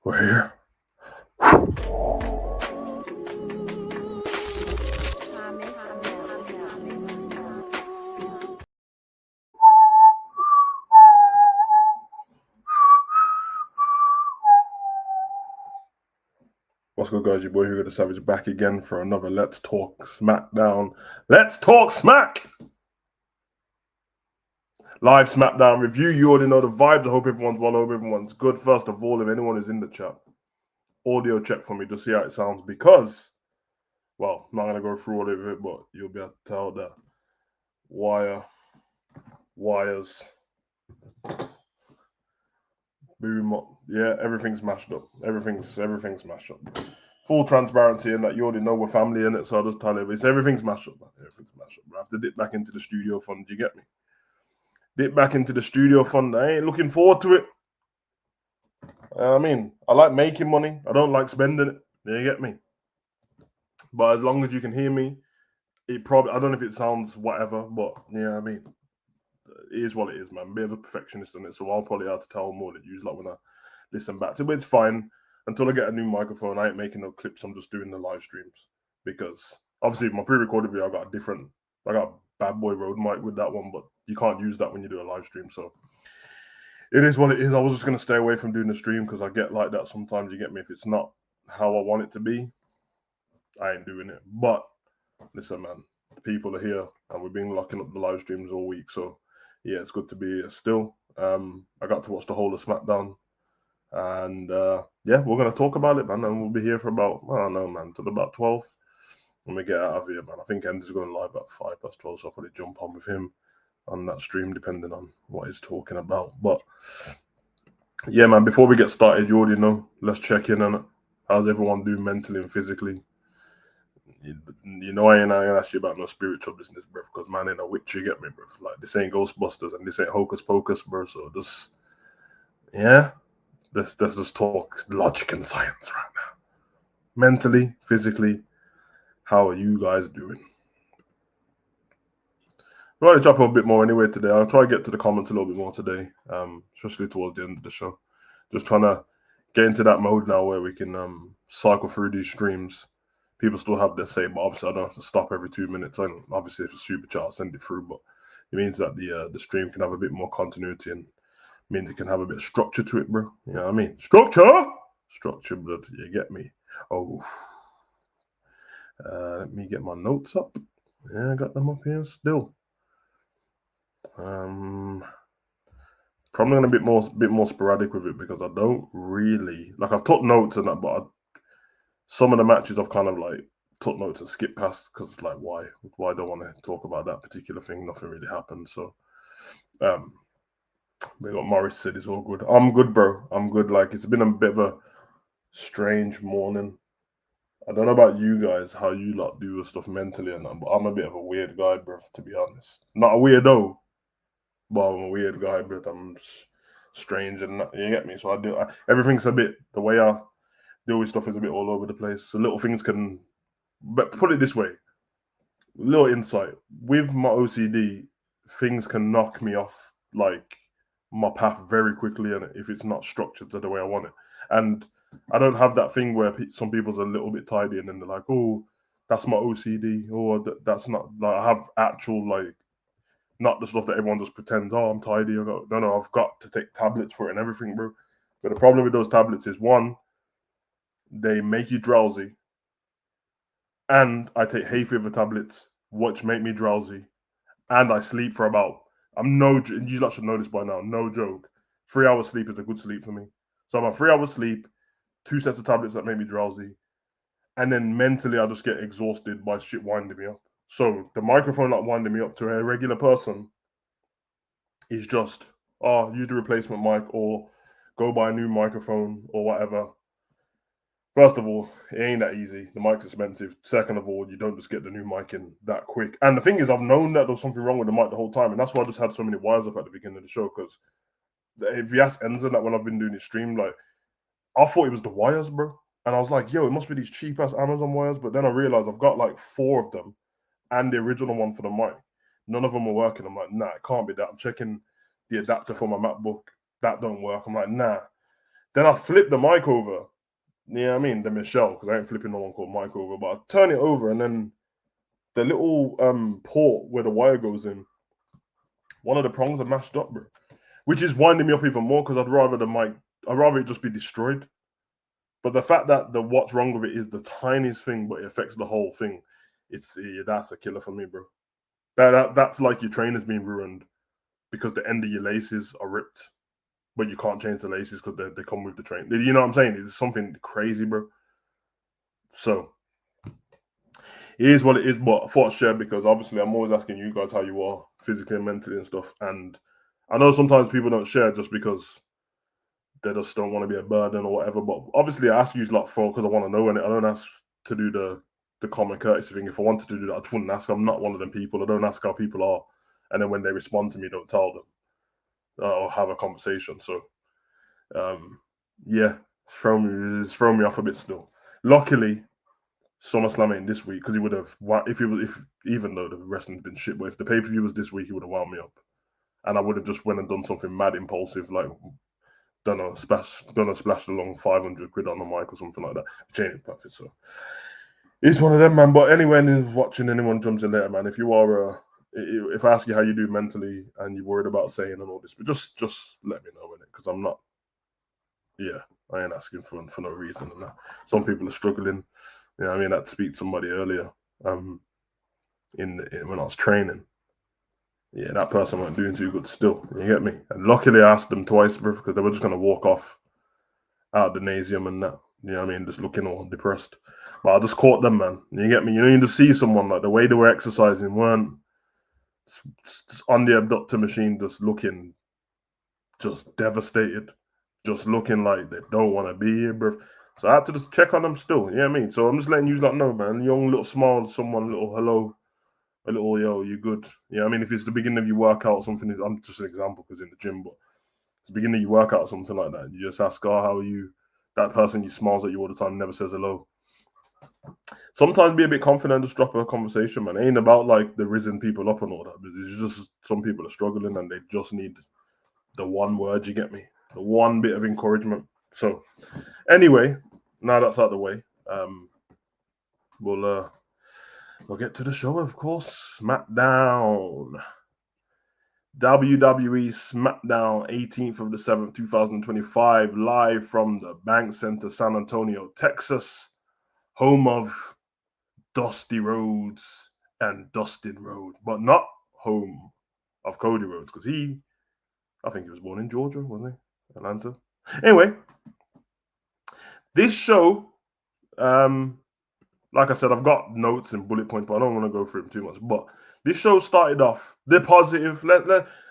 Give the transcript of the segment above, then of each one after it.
We're here. What's good, guys? Your boy Hugo the Savage back again for another Let's Talk Smackdown. Let's talk smack! Live Smackdown review. You already know the vibes. I hope everyone's well. I hope everyone's good. First of all, if anyone is in the chat, audio check for me to see how it sounds because, well, I'm not going to go through all of it, but you'll be able to tell that wires, boom up. Yeah, everything's mashed up. Everything's mashed up. Full transparency in that you already know we're family in it, so I'll just tell you, everything's mashed up, man. Everything's mashed up. I have to dip back into the studio fund. Do you get me? Dip back into the studio fund. I ain't looking forward to it. I mean, I like making money. I don't like spending it. You get me? But as long as you can hear me, it probably, I don't know if it sounds whatever, but yeah, I mean, it is what it is, man. I'm a bit of a perfectionist on it, so I'll probably have to tell more than you, like when I listen back to it. But it's fine. Until I get a new microphone, I ain't making no clips. I'm just doing the live streams because obviously my pre-recorded video, I got a bad boy Rode mic with that one, but you can't use that when you do a live stream. So it is what it is. I was just going to stay away from doing the stream because I get like that sometimes. You get me? If it's not how I want it to be, I ain't doing it. But listen, man, the people are here and we've been locking up the live streams all week. So yeah, it's good to be here still. I got to watch the whole of Smackdown. And yeah, we're going to talk about it, man. And we'll be here for about, I don't know, man, till about 12. When we get out of here, man. I think Andy's going live at 12, so I'll probably jump on with him on that stream, depending on what he's talking about. But yeah, man, before we get started, you already know, let's check in on it. How's everyone doing mentally and physically? You know, I ain't gonna ask you about no spiritual business, bro, because man ain't a witch, you get me, bro. Like, this ain't Ghostbusters and this ain't Hocus Pocus, bro. So just, yeah, let's just talk logic and science right now. Mentally, physically, how are you guys doing? We're going to chop a bit more anyway today. I'll try to get to the comments a little bit more today, especially towards the end of the show. Just trying to get into that mode now where we can cycle through these streams. People still have their say, but obviously I don't have to stop every 2 minutes. And obviously, if it's a super chat, I'll send it through. But it means that the stream can have a bit more continuity and means it can have a bit of structure to it, bro. You know what I mean? Structure, blood. You get me? Oh, let me get my notes up. Yeah, I got them up here still. Probably gonna be a bit more sporadic with it because I don't really like. I've took notes and that, but some of the matches I've kind of like took notes and skipped past because it's like why I don't want to talk about that particular thing. Nothing really happened. So, we got Morris said it's all good. I'm good, bro. I'm good. Like, it's been a bit of a strange morning. I don't know about you guys, how you lot do stuff mentally and that, but I'm a bit of a weird guy, bro. To be honest, not a weirdo. But I'm a weird guy, but I'm strange and you get me. So everything's a bit, the way I deal with stuff is a bit all over the place. So little things can, but put it this way, little insight with my OCD, things can knock me off like my path very quickly, and if it's not structured to the way I want it. And I don't have that thing where some people's a little bit tidy and then they're like, oh, that's my OCD, or that's not. Like, I have actual, like, not the stuff that everyone just pretends, oh, I'm tidy. No, I've got to take tablets for it and everything, bro. But the problem with those tablets is, one, they make you drowsy. And I take hay fever tablets, which make me drowsy. And I sleep for about, you lot should know this by now, no joke. 3 hours sleep is a good sleep for me. So I'm on 3 hours sleep, 2 sets of tablets that make me drowsy. And then mentally, I just get exhausted by shit winding me up. So the microphone not winding me up to a regular person is just, use the replacement mic or go buy a new microphone or whatever. First of all, it ain't that easy. The mic's expensive. Second of all, you don't just get the new mic in that quick. And the thing is, I've known that there was something wrong with the mic the whole time. And that's why I just had so many wires up at the beginning of the show. Because if you ask Enza that when I've been doing this stream, like, I thought it was the wires, bro. And I was like, yo, it must be these cheap-ass Amazon wires. But then I realized I've got like 4 of them and the original one for the mic. None of them are working. I'm like, nah, it can't be that. I'm checking the adapter for my MacBook. That don't work. I'm like, nah, Then I flip the mic over. You know what I mean? The Michelle, because I ain't flipping no one called Mike over, but I turn it over and then the little port where the wire goes in, one of the prongs are mashed up, bro. Which is winding me up even more because I'd rather it just be destroyed. But the fact that the what's wrong with it is the tiniest thing, but it affects the whole thing, that's a killer for me, bro. That's like your trainer's being ruined because the end of your laces are ripped, but you can't change the laces because they come with the train. You know what I'm saying? It's something crazy, bro. So it is what it is, but I thought I'd share because obviously I'm always asking you guys how you are physically and mentally and stuff. And I know sometimes people don't share just because they just don't want to be a burden or whatever. But obviously I ask you lot for because I want to know, and I don't ask to do the common courtesy thing. If I wanted to do that, I just wouldn't ask. I'm not one of them people. I don't ask how people are, and then when they respond to me, don't tell them or have a conversation. So yeah, it's thrown me off a bit still. Luckily, SummerSlam ain't this week because he would have if even though the wrestling's been shit, but if the pay-per-view was this week, he would have wound me up. And I would have just went and done something mad impulsive, like done a splash along 500 quid on the mic or something like that. Chaining profit. So it's one of them, man. But anyone watching, anyone jumps in later, man. If you are if I ask you how you do mentally and you're worried about saying and all this, but just let me know in it because I'm not. Yeah, I ain't asking for no reason. And some people are struggling. You know, I mean, I had to speak to somebody earlier. When I was training, yeah, that person wasn't doing too good still. You get me? And luckily, I asked them twice, bro, because they were just gonna walk off out of the gymnasium and that. You know what I mean? Just looking all depressed. But I just caught them, man. You get me? You know, you just see someone like the way they were exercising weren't just on the abductor machine, just looking just devastated, just looking like they don't want to be here, bro. So I had to just check on them still. You know what I mean? So I'm just letting you lot know, man. Young little smile, someone little hello, a little yo, you good? Yeah, I mean, if it's the beginning of your workout or something, I'm just an example because in the gym, but it's the beginning of your workout or something like that. You just ask, oh, how are you? That person you smiles at you all the time, never says hello. Sometimes be a bit confident, just drop a conversation, man. It ain't about like the risen people up and all that. It's just some people are struggling and they just need the one word, you get me? The one bit of encouragement. So anyway, now that's out of the way, we'll get to the show, of course. Smackdown. WWE Smackdown, 18th of the 7th, 2025, live from the Bank Center, San Antonio, Texas, home of Dusty Rhodes and Dustin Rhodes, but not home of Cody Rhodes, because I think he was born in Georgia, wasn't he? Atlanta. Anyway, this show, like I said, I've got notes and bullet points, but I don't want to go through them too much. But this show started off the positive.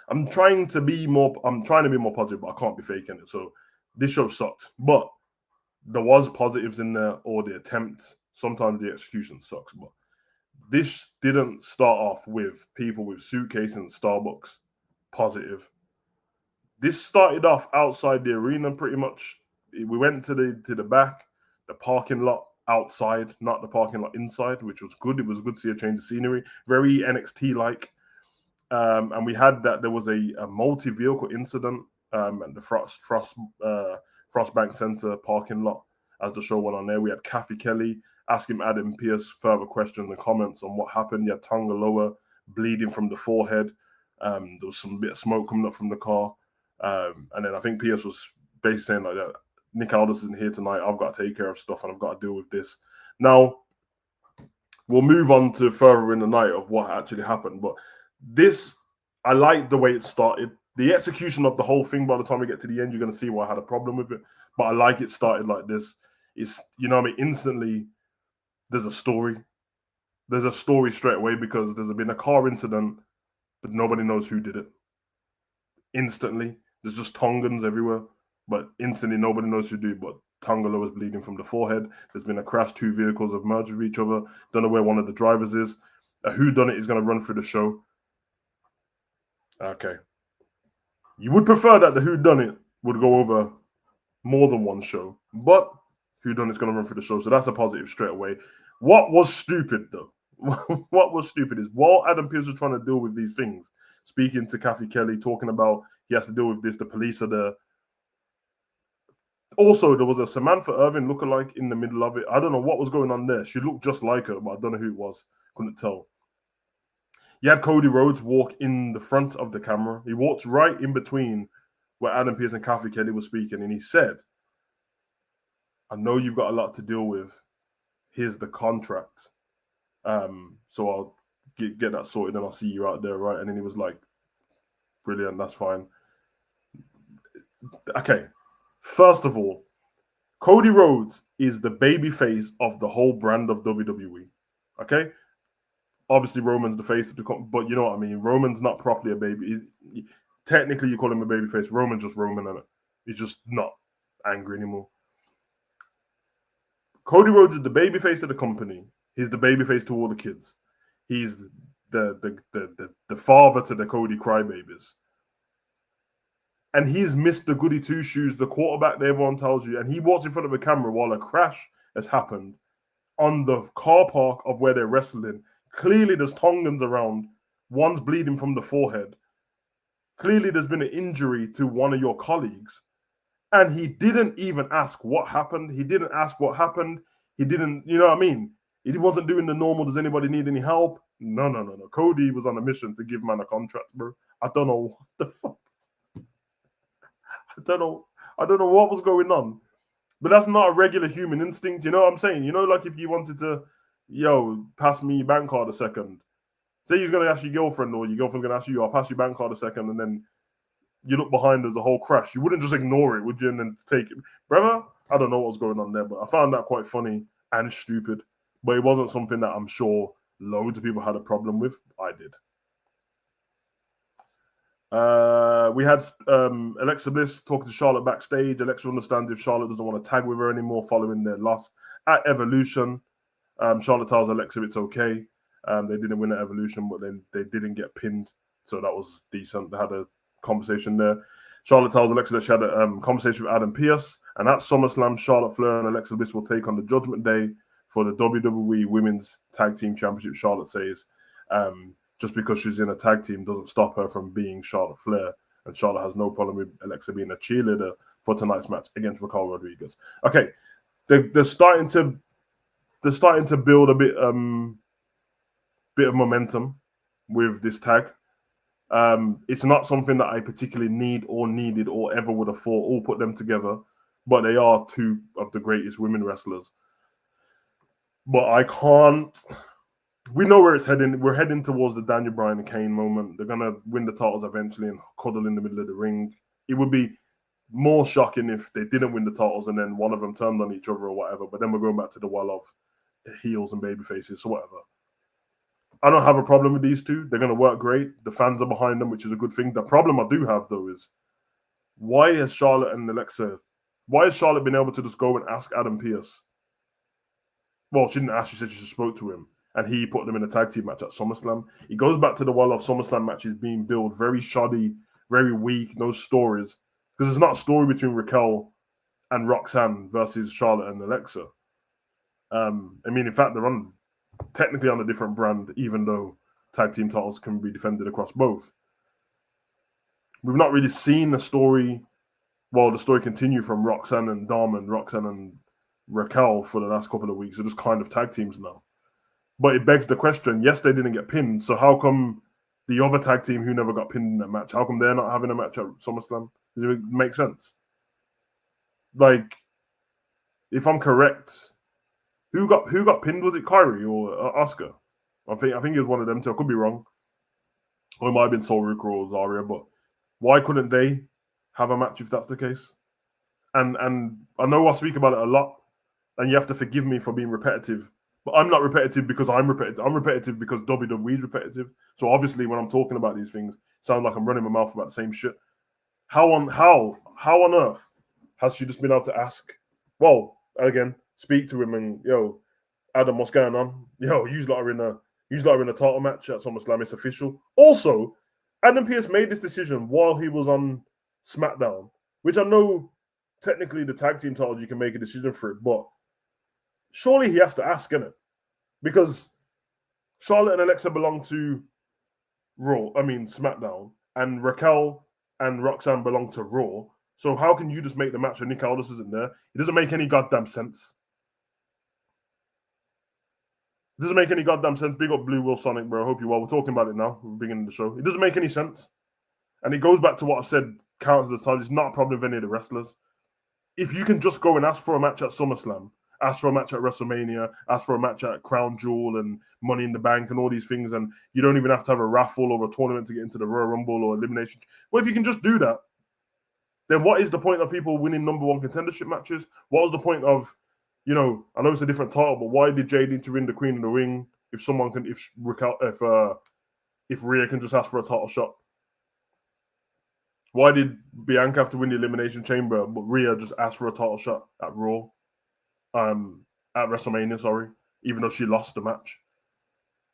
I'm trying to be more positive, but I can't be faking it. So this show sucked, but there was positives in there, or the attempt. Sometimes the execution sucks, but this didn't start off with people with suitcases and Starbucks positive. This started off outside the arena pretty much. We went to the back, the parking lot outside, not the parking lot inside, which was good. It was good to see a change of scenery, very NXT like. And we had that there was a multi-vehicle incident at the Frostbank Center parking lot as the show went on there. We had Kathy Kelly asking Adam Pearce further questions and comments on what happened. You had Tonga Loa bleeding from the forehead. There was some bit of smoke coming up from the car. And then I think Pierce was basically saying like that, Nick Aldis isn't here tonight. I've got to take care of stuff and I've got to deal with this. Now, we'll move on to further in the night of what actually happened. But this, I like the way it started. The execution of the whole thing, by the time we get to the end, you're going to see why I had a problem with it. But I like it started like this. It's, you know what I mean? Instantly, there's a story. There's a story straight away because there's been a car incident, but nobody knows who did it. Instantly, there's just Tongans everywhere, but instantly nobody knows who did it. But Tongalo was bleeding from the forehead. There's been a crash. 2 vehicles have merged with each other. Don't know where one of the drivers is. A whodunit is going to run through the show. Okay. You would prefer that the whodunit would go over more than one show, but whodunit's going to run through the show, so that's a positive straight away. What was stupid, though? What was stupid is while Adam Pearce was trying to deal with these things, speaking to Kathy Kelly, talking about he has to deal with this, the police are there. Also, there was a Samantha Irvin lookalike in the middle of it. I don't know what was going on there. She looked just like her, but I don't know who it was. Couldn't tell. You had Cody Rhodes walk in the front of the camera. He walked right in between where Adam Pearce and Kathy Kelly were speaking, and he said, I know you've got a lot to deal with. Here's the contract. So I'll get that sorted and I'll see you out there, right? And then he was like, brilliant, that's fine. Okay, first of all, Cody Rhodes is the babyface of the whole brand of WWE. Okay? Obviously, Roman's the face of the but you know what I mean? Roman's not properly a baby. Technically, you call him a babyface. Roman's just Roman, and he's just not angry anymore. Cody Rhodes is the babyface of the company. He's the babyface to all the kids. He's the father to the Cody crybabies. And he's missed the goody two shoes, the quarterback that everyone tells you. And he walks in front of a camera while a crash has happened on the car park of where they're wrestling. Clearly, there's Tongans around. One's bleeding from the forehead. Clearly, there's been an injury to one of your colleagues. And he didn't even ask what happened. He didn't ask what happened. He didn't, you know what I mean? He wasn't doing the normal, does anybody need any help? No. Cody was on a mission to give man a contract, bro. I don't know what the fuck. I don't know what was going on. But that's not a regular human instinct. You know what I'm saying? You know, like if you wanted to, pass me your bank card a second. Say you're going to ask your girlfriend or your girlfriend's going to ask you, I'll pass your bank card a second. And then you look behind, there's a whole crash. You wouldn't just ignore it, would you? And then take it. Brother, I don't know what was going on there, but I found that quite funny and stupid. But it wasn't something that I'm sure loads of people had a problem with. I did. We had Alexa Bliss talking to Charlotte backstage. Alexa understands if Charlotte doesn't want to tag with her anymore following their loss at Evolution. Charlotte tells Alexa it's okay. They didn't win at Evolution, but then they didn't get pinned. So that was decent. They had a conversation there. Charlotte tells Alexa that she had a conversation with Adam Pearce. And at SummerSlam, Charlotte Flair and Alexa Bliss will take on the Judgment Day for the WWE Women's Tag Team Championship, Charlotte says. Just because she's in a tag team doesn't stop her from being Charlotte Flair. And Charlotte has no problem with Alexa being a cheerleader for tonight's match against Raquel Rodriguez. Okay, they're starting to build a bit of momentum with this tag. It's not something that I particularly need or needed or ever would have thought all put them together, but they are two of the greatest women wrestlers. But I can't. We know where it's heading. We're heading towards the Daniel Bryan and Kane moment. They're going to win the titles eventually and cuddle in the middle of the ring. It would be more shocking if they didn't win the titles and then one of them turned on each other or whatever. But then we're going back to the well of heels and baby faces, so whatever. I don't have a problem with these two. They're going to work great. The fans are behind them, which is a good thing. The problem I do have, though, is why has Charlotte been able to just go and ask Adam Pearce? Well, she didn't ask. She said she just spoke to him. And he put them in a tag team match at SummerSlam. It goes back to the well of SummerSlam matches being built very shoddy, very weak, no stories. Because there's not a story between Raquel and Roxanne versus Charlotte and Alexa. In fact, they're technically on a different brand, even though tag team titles can be defended across both. We've not really seen the story. Well, the story continue from Roxanne and Dom and Roxanne and Raquel for the last couple of weeks. They're just kind of tag teams now. But it begs the question, yes, they didn't get pinned. So how come the other tag team who never got pinned in that match, how come they're not having a match at SummerSlam? Does it make sense? Like, if I'm correct, who got pinned? Was it Kyrie or Asuka? I think it was one of them two. I could be wrong. Or it might have been Sol Ruka or Zarya. But why couldn't they have a match if that's the case? And I know I speak about it a lot, and you have to forgive me for being repetitive. But I'm not repetitive because I'm repetitive. I'm repetitive because WWE's repetitive. So obviously, when I'm talking about these things, it sounds like I'm running my mouth about the same shit. How on earth has she just been able to ask? Well, again, speak to him and Adam, what's going on? You lot are in a title match at SummerSlam. It's official. Also, Adam Pearce made this decision while he was on Smackdown, which I know technically the tag team titles you can make a decision for it, but surely he has to ask, innit? Because Charlotte and Alexa belong to SmackDown, and Raquel and Roxanne belong to Raw. So how can you just make the match when Nick Aldis isn't there? It doesn't make any goddamn sense. It doesn't make any goddamn sense. Big up Blue Will Sonic, bro. I hope you well. We're talking about it now. We're beginning the show. It doesn't make any sense. And it goes back to what I've said countless times. It's not a problem with any of the wrestlers. If you can just go and ask for a match at SummerSlam, ask for a match at WrestleMania, ask for a match at Crown Jewel and Money in the Bank and all these things, and you don't even have to have a raffle or a tournament to get into the Royal Rumble or Elimination. Well, if you can just do that, then what is the point of people winning #1 contendership matches? What was the point of, I know it's a different title, but why did Jade need to win the Queen of the Ring if Rhea can just ask for a title shot? Why did Bianca have to win the Elimination Chamber, but Rhea just asked for a title shot at Raw, at WrestleMania? Sorry, even though she lost the match.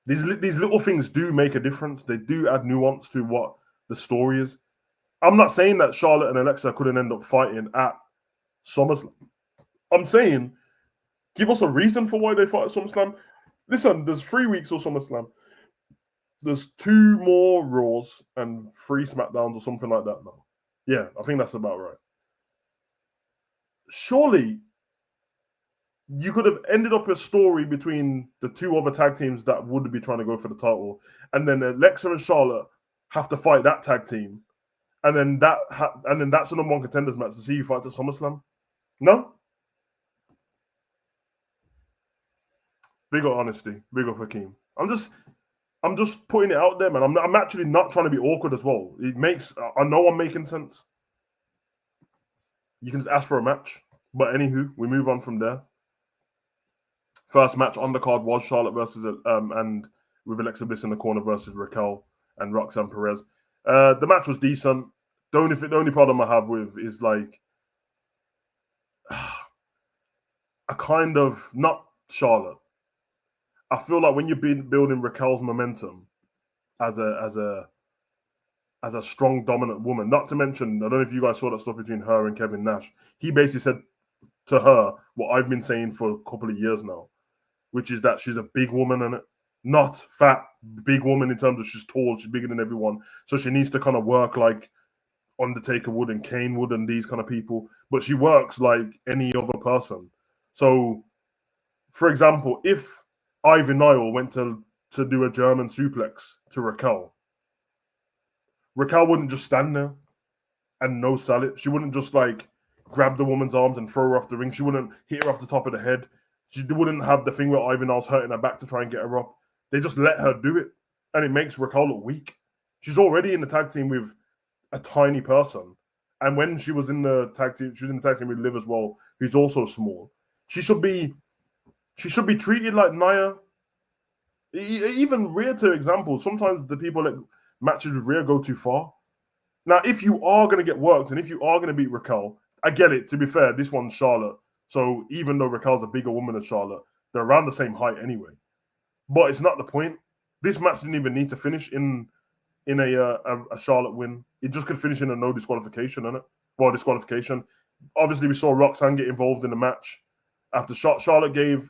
These little things do make a difference. They do add nuance to what the story is. I'm not saying that Charlotte and Alexa couldn't end up fighting at SummerSlam. I'm saying give us a reason for why they fought at SummerSlam. Listen, there's 3 weeks of SummerSlam. There's 2 more Raws and 3 Smackdowns or something like that now. Yeah, I think that's about right. Surely you could have ended up a story between the 2 other tag teams that would be trying to go for the title, and then Alexa and Charlotte have to fight that tag team, and then that's the #1 contenders match to see you fight at SummerSlam. No. Big up honesty. Big up Hakeem. I'm just putting it out there, man. I'm actually not trying to be awkward as well. I know I'm making sense. You can just ask for a match. But anywho, we move on from there. First match on the card was Charlotte versus and with Alexa Bliss in the corner versus Raquel and Roxanne Perez. The match was decent. The only problem I have with is like a kind of not Charlotte. I feel like when you've been building Raquel's momentum as a strong, dominant woman, not to mention, I don't know if you guys saw that stuff between her and Kevin Nash. He basically said to her what I've been saying for a couple of years now, which is that she's a big woman and not fat, big woman in terms of she's tall, she's bigger than everyone. So she needs to kind of work like Undertaker would and Kane would and these kind of people, but she works like any other person. So, for example, if Ivy Nile went to do a German suplex to Raquel wouldn't just stand there and no sell it. She wouldn't just like grab the woman's arms and throw her off the ring. She wouldn't hit her off the top of the head. She wouldn't have the thing where Ivy Nile's hurting her back to try and get her up. They just let her do it, and it makes Raquel look weak. She's already in the tag team with a tiny person, and when she was in the tag team, she was in the tag team with Liv as well, who's also small. She should be treated like Nia. Even Rhea, to example, sometimes the people that matches with Rhea go too far. Now, if you are going to get worked and if you are going to beat Raquel, I get it. To be fair, this one's Charlotte. So even though Raquel's a bigger woman than Charlotte, they're around the same height anyway. But it's not the point. This match didn't even need to finish in a Charlotte win. It just could finish in a no disqualification, innit? Well, disqualification. Obviously, we saw Roxanne get involved in the match after Charlotte gave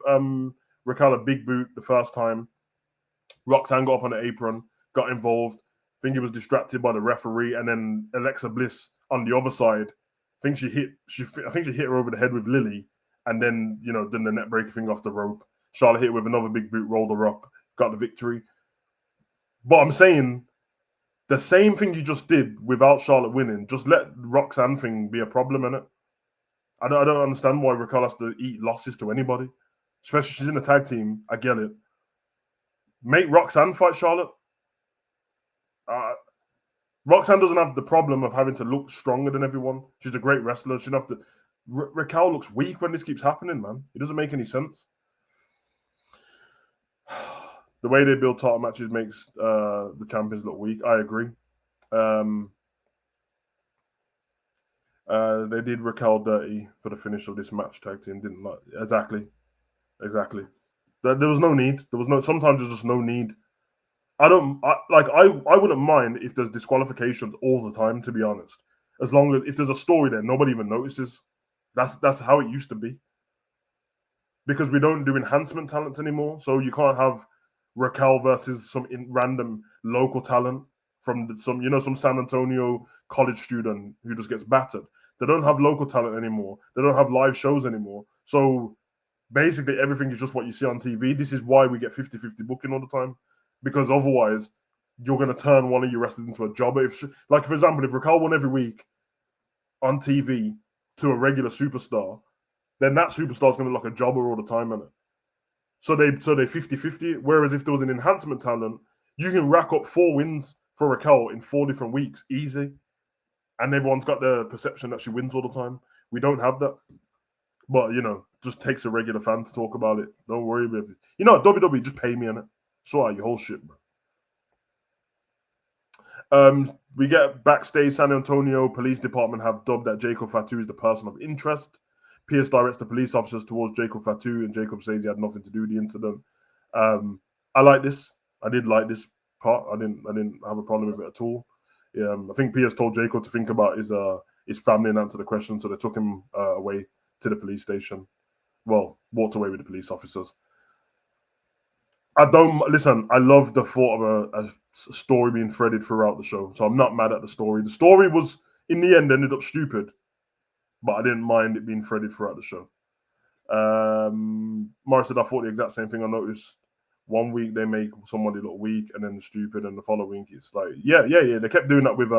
Raquel a big boot the first time. Roxanne got up on the apron, got involved. I think he was distracted by the referee, and then Alexa Bliss on the other side. I think she hit her over the head with Lily, and then then the net breaker thing off the rope. Charlotte hit with another big boot, rolled her up, got the victory. But I'm saying the same thing you just did without Charlotte winning. Just let Roxanne thing be a problem in it. I don't understand why Raquel has to eat losses to anybody, especially she's in the tag team. I get it. Make Roxanne fight Charlotte. Roxanne doesn't have the problem of having to look stronger than everyone. She's a great wrestler. She doesn't have to. Raquel looks weak when this keeps happening, man. It doesn't make any sense. The way they build title matches makes the champions look weak. I agree. They did Raquel dirty for the finish of this match tag team, didn't they? Exactly. There was no need. Sometimes there's just no need. I wouldn't mind if there's disqualifications all the time, to be honest. As long as if there's a story there, nobody even notices. That's how it used to be. Because we don't do enhancement talents anymore, so you can't have Raquel versus some random local talent from some San Antonio college student who just gets battered. They don't have local talent anymore. They don't have live shows anymore. So basically, everything is just what you see on TV. This is why we get 50-50 booking all the time, because otherwise, you're going to turn one of your wrestlers into a jobber. Like, for example, if Raquel won every week on TV to a regular superstar, then that superstar is going to look like a jobber all the time, innit? So they 50-50. Whereas if there was an enhancement talent, you can rack up 4 wins for Raquel in 4 different weeks, easy. And everyone's got the perception that she wins all the time. We don't have that. But, just takes a regular fan to talk about it. Don't worry about it. You know what, WWE, just pay me on it. Sort out your whole shit, bro. We get backstage. San Antonio Police Department have dubbed that Jacob Fatu is the person of interest. Pierce directs the police officers towards Jacob Fatu, and Jacob says he had nothing to do with the incident. I like this. I did like this part. I didn't have a problem with it at all. I think Pierce told Jacob to think about his family and answer the question, so they took him away to the police station. Well, walked away with the police officers. I love the thought of a story being threaded throughout the show, so I'm not mad at the story. The story was, in the end, ended up stupid, but I didn't mind it being threaded throughout the show. Morris said, I thought the exact same thing. I noticed one week they make somebody look weak and then stupid, and the following week it's like, yeah. They kept doing that with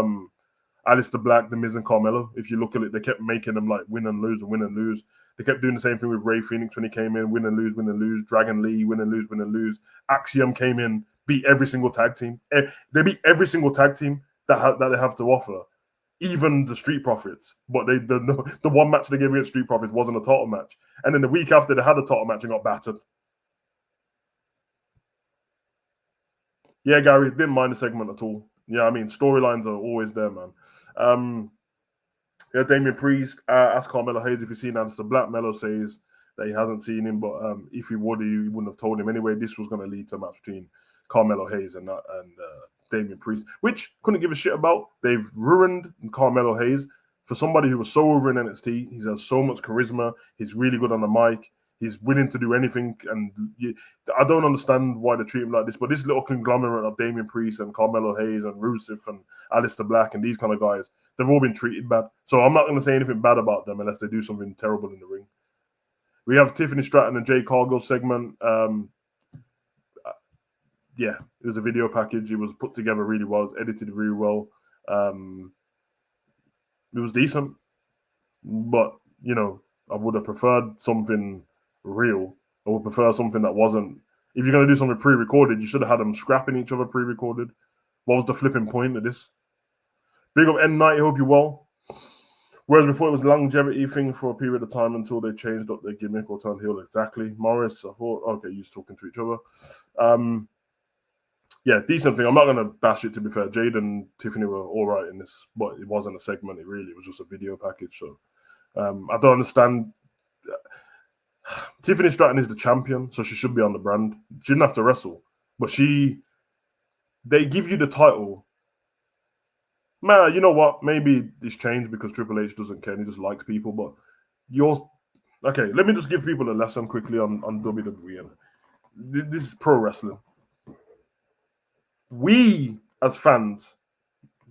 Aleister Black, The Miz, and Carmelo. If you look at it, they kept making them like win and lose and win and lose. They kept doing the same thing with Ray Phoenix when he came in, win and lose, win and lose. Dragon Lee, win and lose, win and lose. Axiom came in, beat every single tag team. They beat every single tag team that they have to offer, even the Street Profits. But the one match they gave against Street Profits wasn't a title match. And then the week after, they had a title match and got battered. Yeah, Gary, didn't mind the segment at all. Yeah, I mean, storylines are always there, man. Yeah, Damien Priest asked Carmelo Hayes if he's seen Aleister Black. Melo says that he hasn't seen him, but if he would, he wouldn't have told him anyway. This was going to lead to a match between Carmelo Hayes and Damien Priest, which couldn't give a shit about. They've ruined Carmelo Hayes for somebody who was so over in NXT. He has so much charisma. He's really good on the mic. He's willing to do anything, and I don't understand why they treat him like this. But this little conglomerate of Damien Priest and Carmelo Hayes and Rusev and Aleister Black and these kind of guys, they've all been treated bad. So I'm not going to say anything bad about them unless they do something terrible in the ring. We have Tiffany Stratton and Jay Cargill segment. Yeah, it was a video package. It was put together really well. It was edited really well. It was decent, but I would have preferred something real. I would prefer something that wasn't. If you're going to do something pre-recorded, you should have had them scrapping each other pre-recorded. What was the flipping point of this? Big up N90, hope you're well. Whereas before it was a longevity thing for a period of time until they changed up their gimmick or turned heel. Exactly. Morris, I thought, okay, you're talking to each other. Yeah, decent thing. I'm not going to bash it, to be fair. Jade and Tiffany were all right in this, but it wasn't a segment. It was just a video package. So I don't understand. Tiffany Stratton is the champion, so she should be on the brand. She didn't have to wrestle, but they give you the title. Man, you know what? Maybe it's changed because Triple H doesn't care and he just likes people, but okay, let me just give people a lesson quickly on WWE. This is pro wrestling. We, as fans,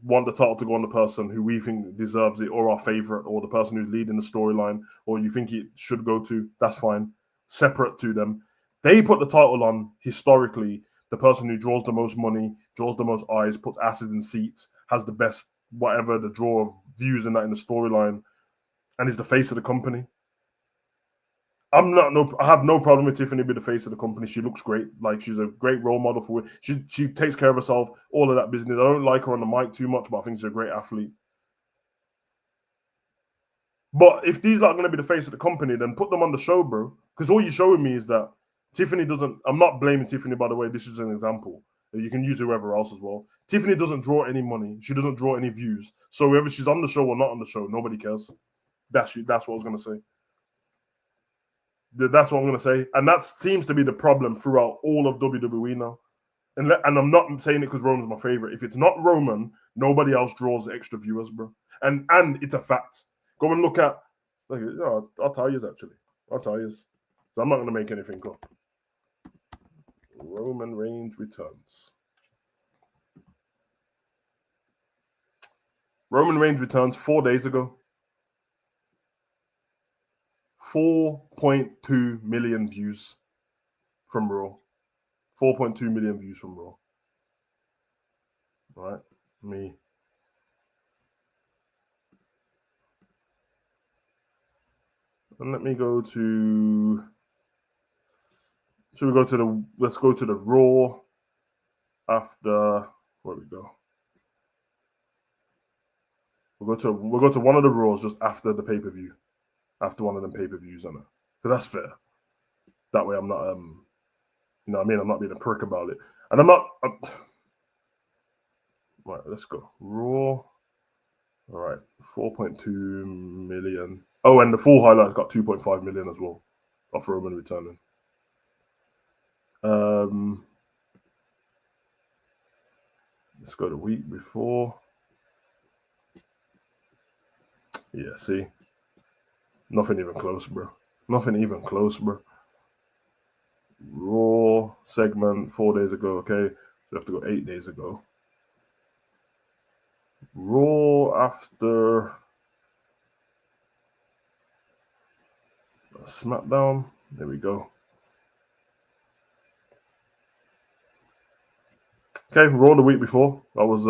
want the title to go on the person who we think deserves it, or our favorite, or the person who's leading the storyline, or you think it should go to. That's fine. Separate to them. They put the title on, historically, the person who draws the most money, draws the most eyes, puts asses in seats, has the best whatever, the draw of views in the storyline, and is the face of the company. I have no problem with Tiffany being the face of the company. She looks great. Like, she's a great role model for it. She takes care of herself, all of that business. I don't like her on the mic too much, but I think she's a great athlete. But if these are going to be the face of the company, then put them on the show, bro. Because all you're showing me is that Tiffany doesn't. I'm not blaming Tiffany, by the way. This is an example. You can use whoever else as well. Tiffany doesn't draw any money. She doesn't draw any views. So whether she's on the show or not on the show, nobody cares. That's what I was going to say. That's what I'm going to say. And that seems to be the problem throughout all of WWE now. And I'm not saying it because Roman's my favorite. If it's not Roman, nobody else draws extra viewers, bro. And it's a fact. Go and look at. I'll tell you, actually. I'll tell you. So I'm not going to make anything up. Roman Reigns returns. Roman Reigns returns 4 days ago. 4.2 million views from Raw. 4.2 million views from Raw. Right? Me. And let me go to. Should we go to the? Let's go to the Raw after. Where we go? We'll go to one of the Raws just after the pay-per-view. After one of them pay-per-views on it. So that's fair. That way I'm not you know what I mean? I'm not being a prick about it. And right, let's go. Raw. All right. 4.2 million. Oh, and the full highlights got 2.5 million as well. Of Roman returning. Let's go the week before. Yeah, see? Nothing even close, bro. Nothing even close, bro. Raw segment 4 days ago, okay? So we have to go 8 days ago. Raw after Smackdown. There we go. Okay, Raw the week before. That was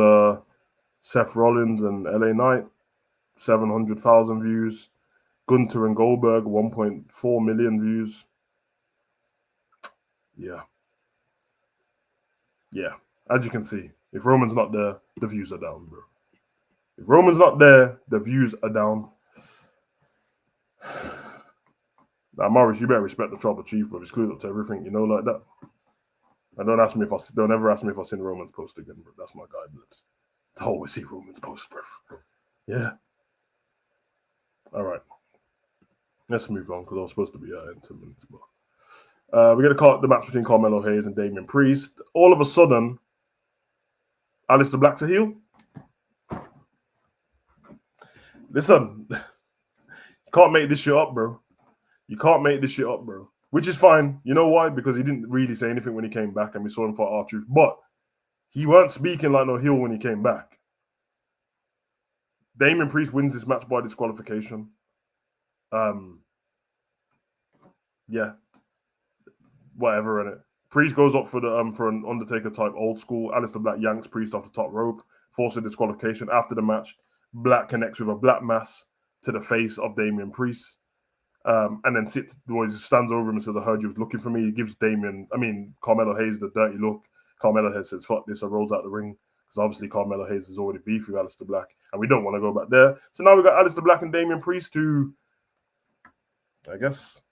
Seth Rollins and LA Knight. 700,000 views. Gunter and Goldberg, 1.4 million views. Yeah. Yeah. As you can see, if Roman's not there, the views are down, bro. If Roman's not there, the views are down. Now, Morris, you better respect the Tribal Chief, bro. He's clued up to everything, you know, like that. And don't ever ask me if I've seen Roman's post again, bro. That's my guy, blitz. I always see Roman's post, bro. Yeah. All right. Let's move on because I was supposed to be in 2 minutes, but we're gonna the match between Carmelo Hayes and Damian Priest. All of a sudden, Aleister Black's a heel. Listen, you can't make this shit up, bro. You can't make this shit up, bro. Which is fine. You know why? Because he didn't really say anything when he came back, and we saw him fight R-Truth. But he weren't speaking like no heel when he came back. Damian Priest wins this match by disqualification. Yeah. Whatever, innit? Priest goes up for an Undertaker type old school. Aleister Black yanks Priest off the top rope, forcing disqualification. After the match, Black connects with a black mass to the face of Damian Priest. And then stands over him and says, I heard you was looking for me. He gives Carmelo Hayes the dirty look. Carmelo Hayes says, fuck this, I rolls out the ring. Because obviously Carmelo Hayes is already beef with Aleister Black. And we don't want to go back there. So now we got Aleister Black and Damian Priest to, I guess,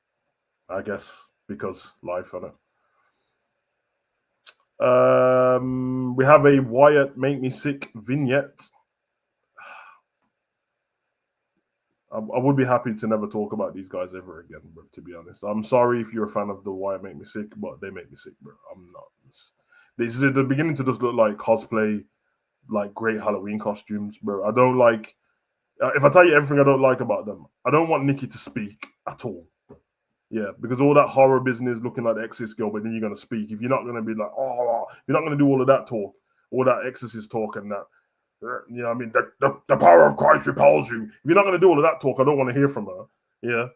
because life on it. We have a Wyatt Make Me Sick vignette. I would be happy to never talk about these guys ever again, bro, to be honest. I'm sorry if you're a fan of the Wyatt Make Me Sick, but they make me sick, bro. I'm not. They're beginning to just look like cosplay, like great Halloween costumes, bro. I don't like, if I tell you everything I don't like about them, I don't want Nikki to speak at all. Yeah, because all that horror business looking like the Exorcist girl, but then you're going to speak. If you're not going to be like, oh, you're not going to do all of that talk, all that Exorcist talk and that, you know what I mean? The power of Christ repels you. If you're not going to do all of that talk, I don't want to hear from her. Yeah.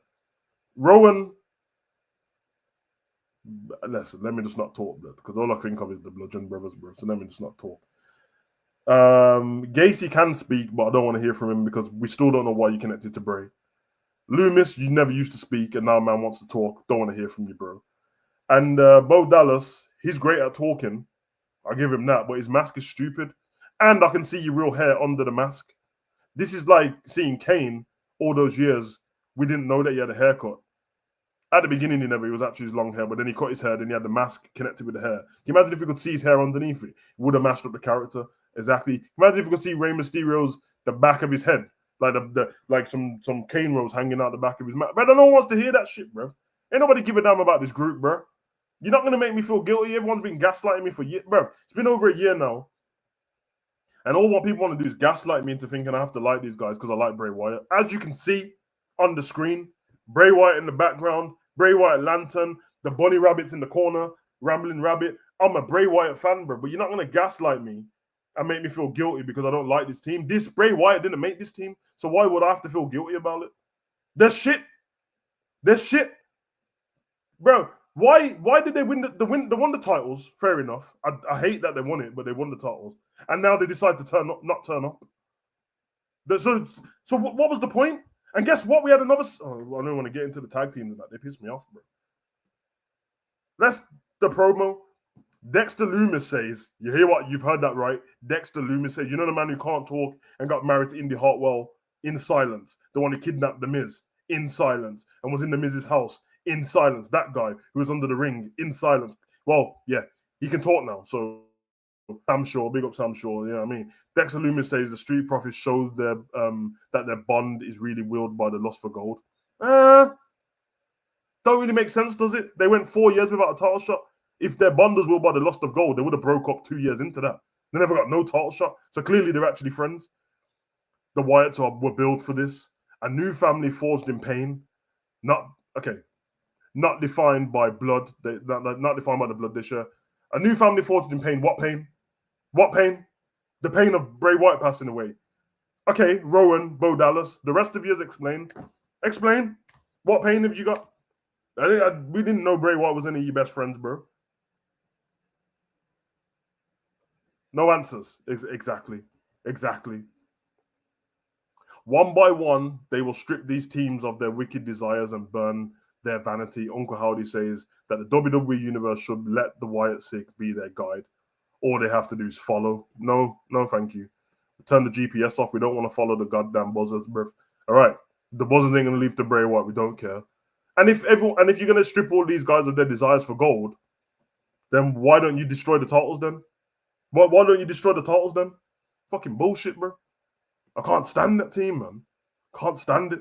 Rowan, listen, let me just not talk, bro, because all I think of is the Bludgeon Brothers, bro. So let me just not talk. Gacy can speak, but I don't want to hear from him because we still don't know why you connected to Bray. Loomis, you never used to speak, and now man wants to talk. Don't want to hear from you, bro. And Bo Dallas, he's great at talking. I'll give him that, but his mask is stupid. And I can see your real hair under the mask. This is like seeing Kane all those years. We didn't know that he had a haircut. At the beginning, he was actually his long hair, but then he cut his hair, then he had the mask connected with the hair. Can you imagine if you could see his hair underneath it? It would have matched up the character. Exactly. Imagine if you could see Rey Mysterio's, the back of his head. Like some cane rolls hanging out the back of his mouth. But no one wants to hear that shit, bro. Ain't nobody give a damn about this group, bro. You're not gonna make me feel guilty. Everyone's been gaslighting me for years, bro. It's been over a year now, and all what people want to do is gaslight me into thinking I have to like these guys because I like Bray Wyatt. As you can see on the screen, Bray Wyatt in the background, Bray Wyatt lantern, the bunny rabbits in the corner, Rambling Rabbit. I'm a Bray Wyatt fan, bro. But you're not gonna gaslight me and make me feel guilty because I don't like this team. This Bray Wyatt didn't make this team, so why would I have to feel guilty about it? They're shit. They're shit, bro. Why did they win they won the titles? Fair enough. I hate that they won it, but they won the titles, and now they decide to not turn up. So what was the point? And guess what? We had another. Oh, I don't want to get into the tag teams and that. They piss me off, bro. That's the promo. Dexter Loomis says, you hear what? You've heard that right. Dexter Loomis says, you know the man who can't talk and got married to Indy Hartwell in silence, the one who kidnapped The Miz in silence and was in The Miz's house in silence. That guy who was under the ring in silence. Well, yeah, he can talk now. So Sam Shaw, big up Sam Shaw. You know what I mean? Dexter Loomis says the Street Profits showed their that their bond is really willed by the lust for gold. Don't really make sense, does it? They went 4 years without a title shot. If their bond was willed by the lust of gold, they would have broke up 2 years into that. They never got no title shot. So clearly they're actually friends. The Wyatts were built for this. A new family forged in pain. Not defined by blood. Not defined by the blood they share. A new family forged in pain. What pain? What pain? The pain of Bray Wyatt passing away. Okay, Rowan, Bo Dallas. The rest of you explain. Explain. What pain have you got? We didn't know Bray Wyatt was any of your best friends, bro. No answers. Exactly. One by one, they will strip these teams of their wicked desires and burn their vanity. Uncle Howdy says that the WWE Universe should let the Wyatt Sick be their guide. All they have to do is follow. No, thank you. Turn the GPS off. We don't want to follow the goddamn buzzers, bro. All right. The buzzers ain't going to leave the Bray Wyatt. We don't care. And if you're going to strip all these guys of their desires for gold, then why don't you destroy the titles then? Why don't you destroy the titles then? Fucking bullshit, bro. I can't stand that team, man. Can't stand it.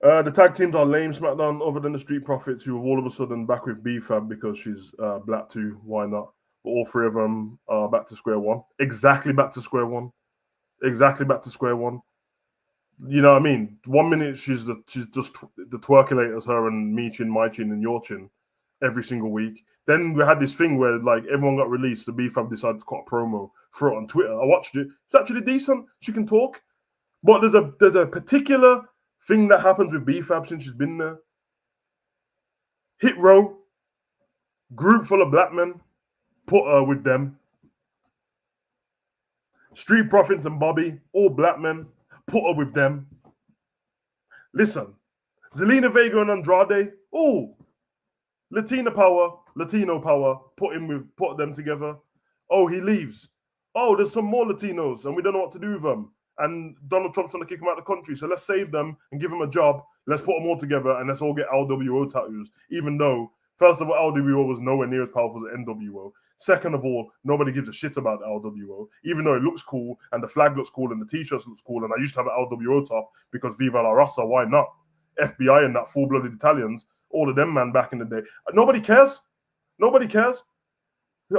The tag teams are lame, SmackDown, other than the Street Profits, who are all of a sudden back with B-Fab because she's black too. Why not? But all three of them are back to square one. Exactly back to square one. You know what I mean? 1 minute she's just the twerkulators, her and me chin, my chin, and your chin every single week. Then we had this thing where like everyone got released. The B-Fab decided to cut a promo, throw it on Twitter. I watched it. It's actually decent. She can talk. But there's a particular thing that happens with B-Fab since she's been there. Hit row, group full of black men, put her with them. Street Profits and Bobby, all black men, put her with them. Listen, Zelina Vega and Andrade, Latino power, put them together. Oh, he leaves. Oh, there's some more Latinos and we don't know what to do with them. And Donald Trump's trying to kick them out of the country. So let's save them and give them a job. Let's put them all together and let's all get LWO tattoos. Even though, first of all, LWO was nowhere near as powerful as NWO. Second of all, nobody gives a shit about the LWO, even though it looks cool and the flag looks cool and the t-shirts looks cool. And I used to have an LWO top because Viva la Raza, why not? FBI and that full-blooded Italians, all of them, man, back in the day. Nobody cares. I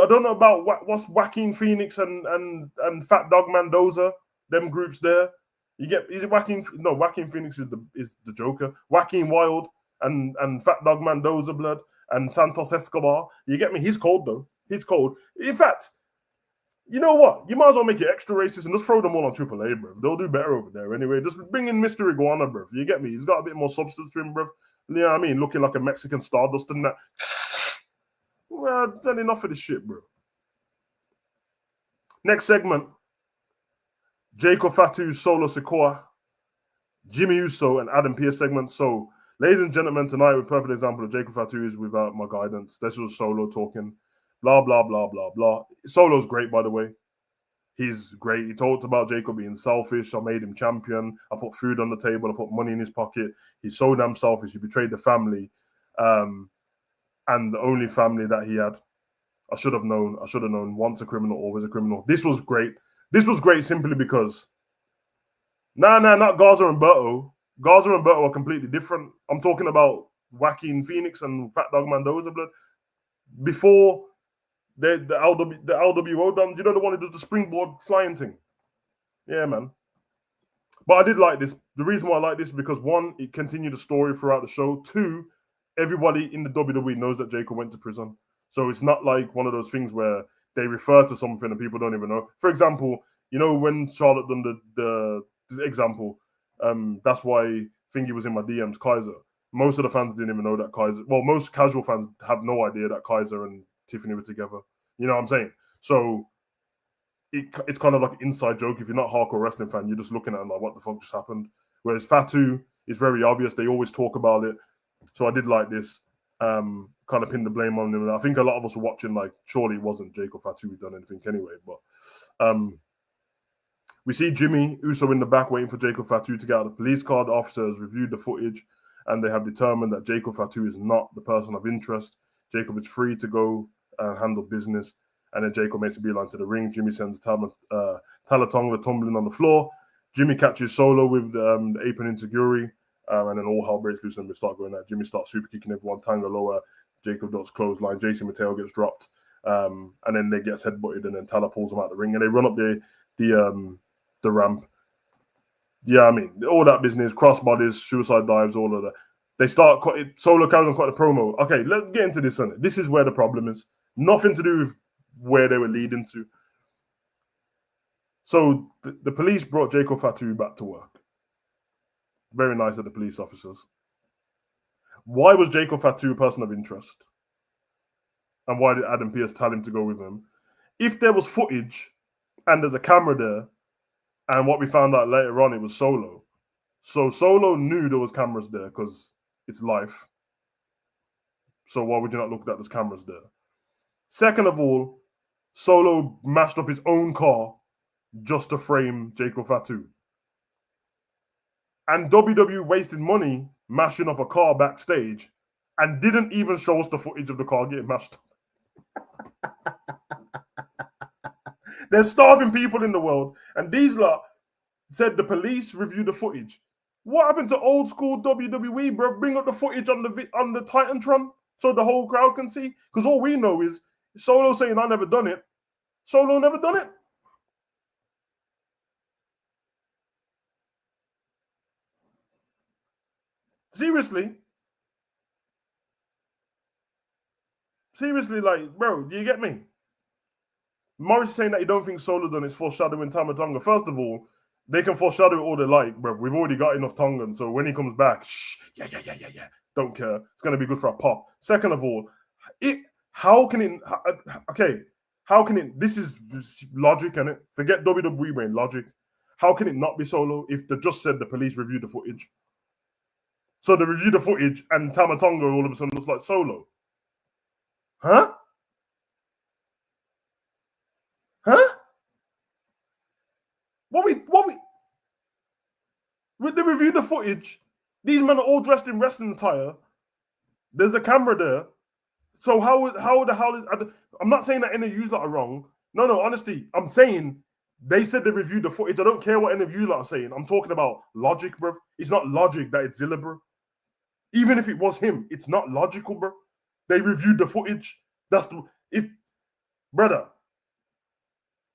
don't know about what's Joaquin Phoenix and Fat Dog Mendoza, them groups there. Is it Joaquin? No, Joaquin Phoenix is the Joker. Joaquin Wild and Fat Dog Mendoza blood and Santos Escobar. You get me? He's cold though. He's cold. In fact, you know what? You might as well make it extra racist and just throw them all on AAA, bro. They'll do better over there anyway. Just bring in Mr. Iguana, bro. You get me? He's got a bit more substance to him, bro. You know what I mean? Looking like a Mexican Stardust and that. Well, I've done enough of this shit, bro. Next segment. Jacob Fatu's Solo Sikoa, Jimmy Uso, and Adam Pearce segment. So, ladies and gentlemen, tonight, a perfect example of Jacob Fatu is without my guidance. This was Solo talking. Blah, blah, blah, blah, blah. Solo's great, by the way. He's great. He talked about Jacob being selfish. I made him champion. I put food on the table. I put money in his pocket. He's so damn selfish. He betrayed the family. And the only family that he had. I should have known. Once a criminal, always a criminal. This was great. This was great simply because not Garza and Berto. Garza and Berto are completely different. I'm talking about Joaquin Phoenix and Fat Dog Mendoza blood. Before the LWO done, you know the one who does the springboard flying thing? Yeah, man. But I did like this. The reason why I like this is because one, it continued the story throughout the show. Two, everybody in the WWE knows that Jacob went to prison. So it's not like one of those things where they refer to something and people don't even know. For example, you know when Charlotte done the example, That's why Thingy was in my DMs, Kaiser. Most of the fans didn't even know that Kaiser. Well, most casual fans have no idea that Kaiser and Tiffany were together. You know what I'm saying? So it's kind of like an inside joke. If you're not a hardcore wrestling fan, you're just looking at it like, what the fuck just happened? Whereas Fatu is very obvious. They always talk about it. So I did like this. Kind of pin the blame on him. And I think a lot of us were watching like, surely it wasn't Jacob Fatu who done anything anyway. But we see Jimmy Uso in the back waiting for Jacob Fatu to get out. The police car. The officers reviewed the footage and they have determined that Jacob Fatu is not the person of interest. Jacob is free to go and handle business. And then Jacob makes a beeline to the ring. Jimmy sends Talatonga tumbling on the floor. Jimmy catches Solo with the apron into Guri. And then all hell breaks loose and we start going at Jimmy starts super kicking everyone. Tanga lower. Jacob does clothesline. Jason Mateo gets dropped. And then they get headbutted and then Tala pulls them out the ring. And they run up the ramp. Yeah, I mean, all that business, crossbodies, suicide dives, all of that. They start, Solo carries on quite a promo. Okay, let's get into this. This is where the problem is. Nothing to do with where they were leading to. So the police brought Jacob Fatu back to work. Very nice of the police officers. Why was Jacob Fatu a person of interest? And why did Adam Pearce tell him to go with him? If there was footage and there's a camera there, and what we found out later on, it was Solo. So Solo knew there was cameras there because it's life. So why would you not look at those cameras there? Second of all, Solo mashed up his own car just to frame Jacob Fatu. And WWE wasted money mashing up a car backstage and didn't even show us the footage of the car getting mashed up. There's starving people in the world, and these lot said the police reviewed the footage. What happened to old school WWE, bro? Bring up the footage on the Titantron so the whole crowd can see. Because all we know is Solo saying, "I never done it." Solo never done it. Seriously, like, bro, do you get me? Morris is saying that he don't think Solo done is foreshadowing Tama Tonga. First of all, they can foreshadow it all they like, bro. We've already got enough Tongan, so when he comes back, yeah. Don't care. It's gonna be good for a pop. Second of all, how can it? This is logic, innit? Forget WWE brain logic. How can it not be Solo if they just said the police reviewed the footage? So they reviewed the footage and Tama Tonga all of a sudden looks like Solo. Huh? What we with the review the footage, these men are all dressed in wrestling attire. There's a camera there. So how the hell is I'm not saying that any of you lot are wrong. No, honestly, I'm saying they said they reviewed the footage. I don't care what any of you lot are saying. I'm talking about logic, bro. It's not logic that it's Zilla, bro. Even if it was him, it's not logical, bro. They reviewed the footage. Brother,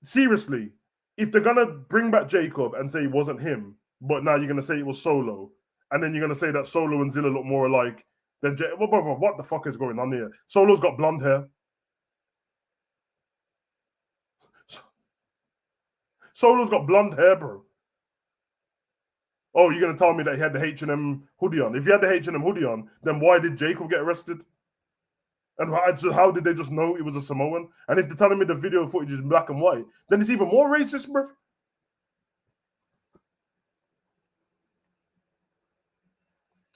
seriously, if they're gonna bring back Jacob and say it wasn't him, but now you're gonna say it was Solo, and then you're gonna say that Solo and Zilla look more alike than what the fuck is going on here? Solo's got blonde hair. Solo's got blonde hair, bro. Oh, you're gonna tell me that he had the H&M hoodie on? If he had the H&M hoodie on, then why did Jacob get arrested? And how did they just know it was a Samoan? And if they're telling me the video footage is black and white, then it's even more racist, bro.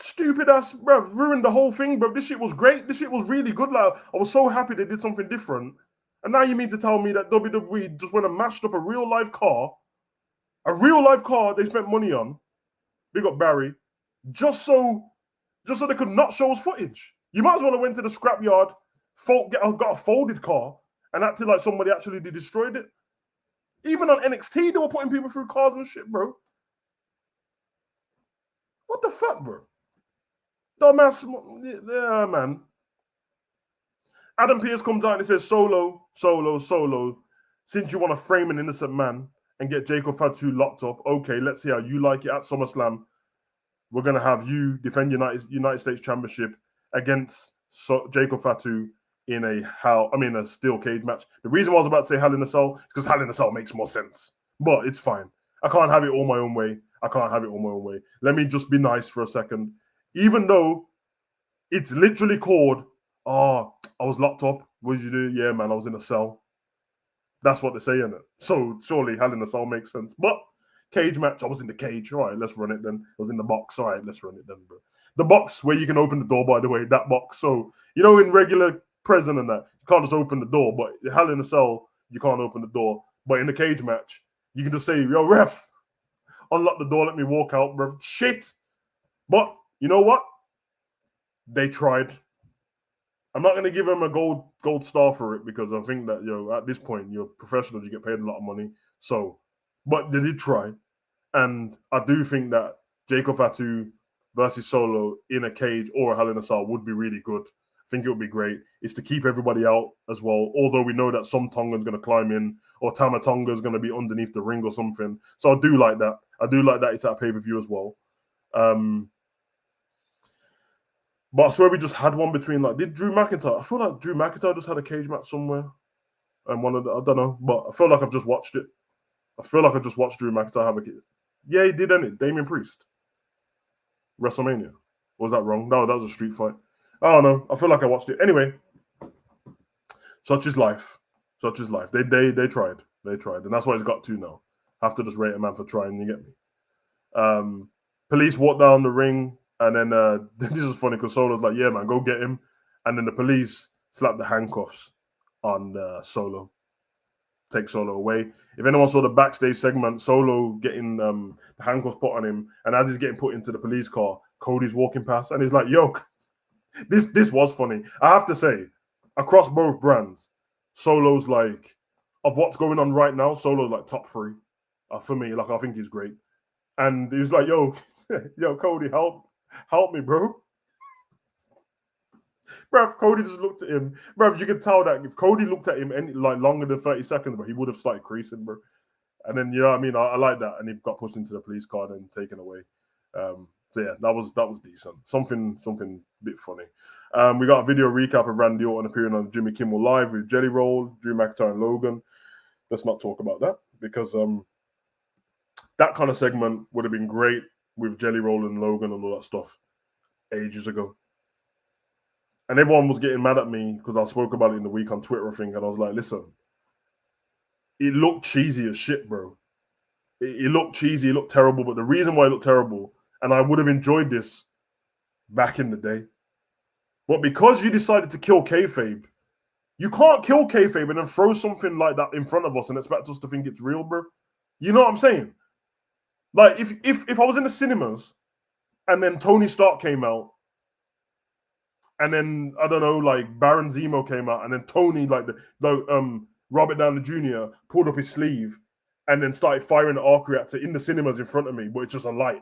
Stupid ass, bro. Ruined the whole thing, bro. This shit was great. This shit was really good. Like, I was so happy they did something different. And now you mean to tell me that WWE just went and mashed up a real life car they spent money on, big up Barry, just so they could not show us footage. You might as well have went to the scrapyard, got a folded car, and acted like somebody actually destroyed it. Even on NXT, they were putting people through cars and shit, bro. What the fuck, bro? Dumbass, yeah, man. Adam Pearce comes out and he says, Solo. Since you want to frame an innocent man and get Jacob Fatu locked up, okay, let's see how you like it at SummerSlam. We're going to have you defend United States Championship against Jacob Fatu in a steel cage match. The reason why I was about to say Hell in a Cell is because Hell in a Cell makes more sense. But it's fine. I can't have it all my own way. I can't have it all my own way. Let me just be nice for a second. Even though it's literally called, oh, I was locked up. What did you do? Yeah, man, I was in a cell. That's what they're saying. So surely Hell in a Cell makes sense. But cage match, I was in the cage. All right, let's run it then. I was in the box. All right, let's run it then, bro. The box where you can open the door, by the way, that box. So, in regular prison and that, you can't just open the door. But Hell in a Cell, you can't open the door. But in the cage match, you can just say, yo, ref, unlock the door, let me walk out, bro. Shit. But you know what? They tried. I'm not going to give them a gold star for it because I think that, at this point, you're professionals, you get paid a lot of money. So, but they did try. And I do think that Jacob Fatu versus Solo in a cage or a Hell in a Cell would be really good. I think it would be great. It's to keep everybody out as well. Although we know that some Tongan's going to climb in or Tama Tonga's going to be underneath the ring or something. So I do like that. I do like that it's at pay-per-view as well. But I swear we just had one between, did Drew McIntyre? I feel like Drew McIntyre just had a cage match somewhere. And I don't know, but I feel like I've just watched it. I feel like I just watched Drew McIntyre have a kid. Yeah, he did, didn't it? Damian Priest. WrestleMania. Was that wrong? No, that was a street fight. I don't know. I feel like I watched it. Anyway, such is life. Such is life. They tried. They tried. And that's why it's got to now. Have to just rate a man for trying, you get me? Police walked down the ring. And then this is funny because Solo's like, yeah, man, go get him. And then the police slap the handcuffs on Solo. Take Solo away. If anyone saw the backstage segment, Solo getting the handcuffs put on him, and as he's getting put into the police car, Cody's walking past, and he's like, yo, this was funny. I have to say, across both brands, Solo's like, of what's going on right now, Solo's like top 3. For me, I think he's great. And he was like, yo, Cody, help me, bro. Bruv, Cody just looked at him. Bruv, you could tell that if Cody looked at him any longer than 30 seconds, bro, he would have started creasing, bro. And then, you know what I mean? I like that. And he got pushed into the police car and taken away. So yeah, that was decent. Something a bit funny. We got a video recap of Randy Orton appearing on Jimmy Kimmel Live with Jelly Roll, Drew McIntyre, and Logan. Let's not talk about that because that kind of segment would have been great with Jelly Roll and Logan and all that stuff ages ago. And everyone was getting mad at me because I spoke about it in the week on Twitter, I think, and I was like, listen, it looked cheesy as shit, bro. It looked cheesy, it looked terrible, but the reason why it looked terrible, and I would have enjoyed this back in the day, but because you decided to kill kayfabe, you can't kill kayfabe and then throw something like that in front of us and expect us to think it's real, bro. You know what I'm saying? Like, if I was in the cinemas and then Tony Stark came out, and then, I don't know, like Baron Zemo came out, and then Tony, Robert Downey Jr. pulled up his sleeve and then started firing the arc reactor in the cinemas in front of me, but it's just a light.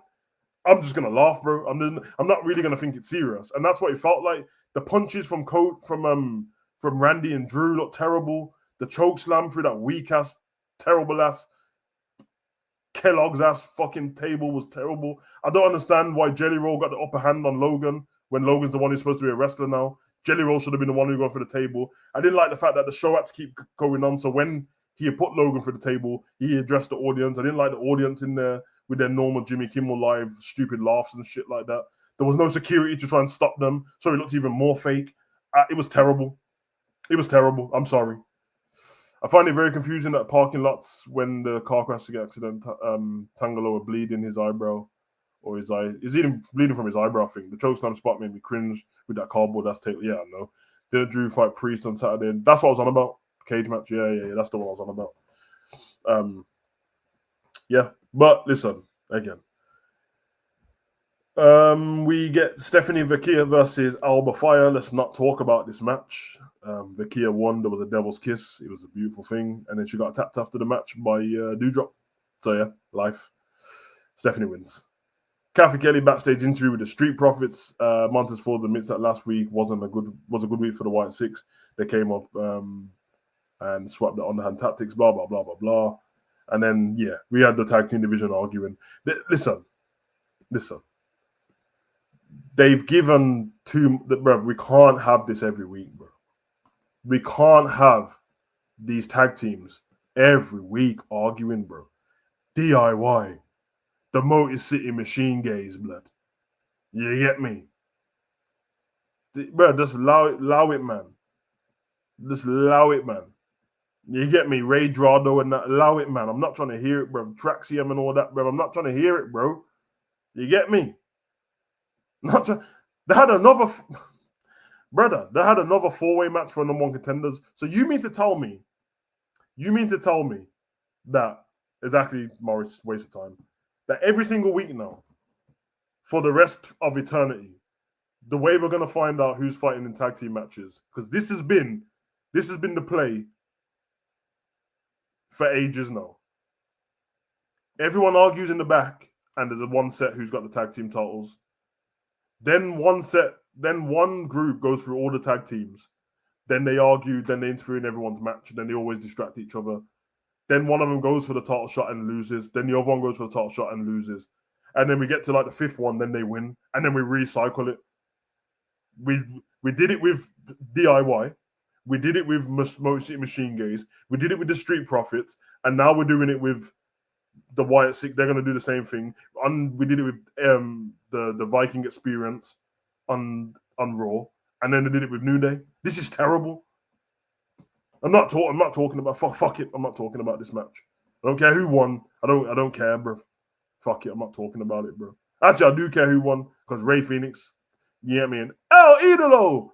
I'm just gonna laugh, bro. I'm not really gonna think it's serious, and that's what it felt like. The punches from Randy and Drew looked terrible. The choke slam through that weak ass, terrible ass Kellogg's ass fucking table was terrible. I don't understand why Jelly Roll got the upper hand on Logan when Logan's the one who's supposed to be a wrestler now. Jelly Roll should have been the one who got for the table. I didn't like the fact that the show had to keep going on. So when he had put Logan for the table, he addressed the audience. I didn't like the audience in there with their normal Jimmy Kimmel Live stupid laughs and shit like that. There was no security to try and stop them, so it looked even more fake. It was terrible. It was terrible. I'm sorry. I find it very confusing that parking lots when the car crash accident, Tangaloa bleeding his eyebrow or his eye. Is even bleeding from his eyebrow thing. The chokeslam spot made me cringe with that cardboard. That's yeah, I know. Didn't Drew fight Priest on Saturday? That's what I was on about. Cage match. Yeah. That's the one I was on about. Yeah, but listen again. We get Stephanie Vakia versus Alba Fire. Let's not talk about this match. Vakia won. There was a devil's kiss. It was a beautiful thing. And then she got tapped after the match by Doudrop. So yeah, life. Stephanie wins. Kathy Kelly backstage interview with the Street Profits. Montez Ford admits that last week was a good week for the White Six. They came up and swapped the underhand tactics, blah, blah, blah, blah, blah. And then, yeah, we had the tag team division arguing. Listen. They've given bro, we can't have this every week, bro. We can't have these tag teams every week arguing, bro. DIY. The Motor City Machine Gaze, blood. You get me? Bro, just allow it, man. Just allow it, man. You get me? Ray Drado and that. Allow it, man. I'm not trying to hear it, bro. Traxium and all that, bro. I'm not trying to hear it, bro. You get me? Not trying. They had another, brother. They had another four-way match for number one contenders. So you mean to tell me that exactly, Morris, waste of time. That every single week now, for the rest of eternity, the way we're gonna find out who's fighting in tag team matches, because this has been the play for ages now. Everyone argues in the back, and there's a one set who's got the tag team titles. Then one group goes through all the tag teams. Then they argue, then they interfere in everyone's match, then they always distract each other. Then one of them goes for the title shot and loses. Then the other one goes for the title shot and loses. And then we get to like the fifth one, then they win. And then we recycle it. We did it with DIY. We did it with Motor City Machine Gaze. We did it with the Street Profits. And now we're doing it with the Wyatt Six. They're going to do the same thing. We did it with the Viking Experience on Raw. And then they did it with New Day. This is terrible. I'm not talking about fuck it. I'm not talking about this match. I don't care who won. I don't care, bro. Fuck it. I'm not talking about it, bro. Actually, I do care who won because Ray Phoenix, you get me, and El Idolo,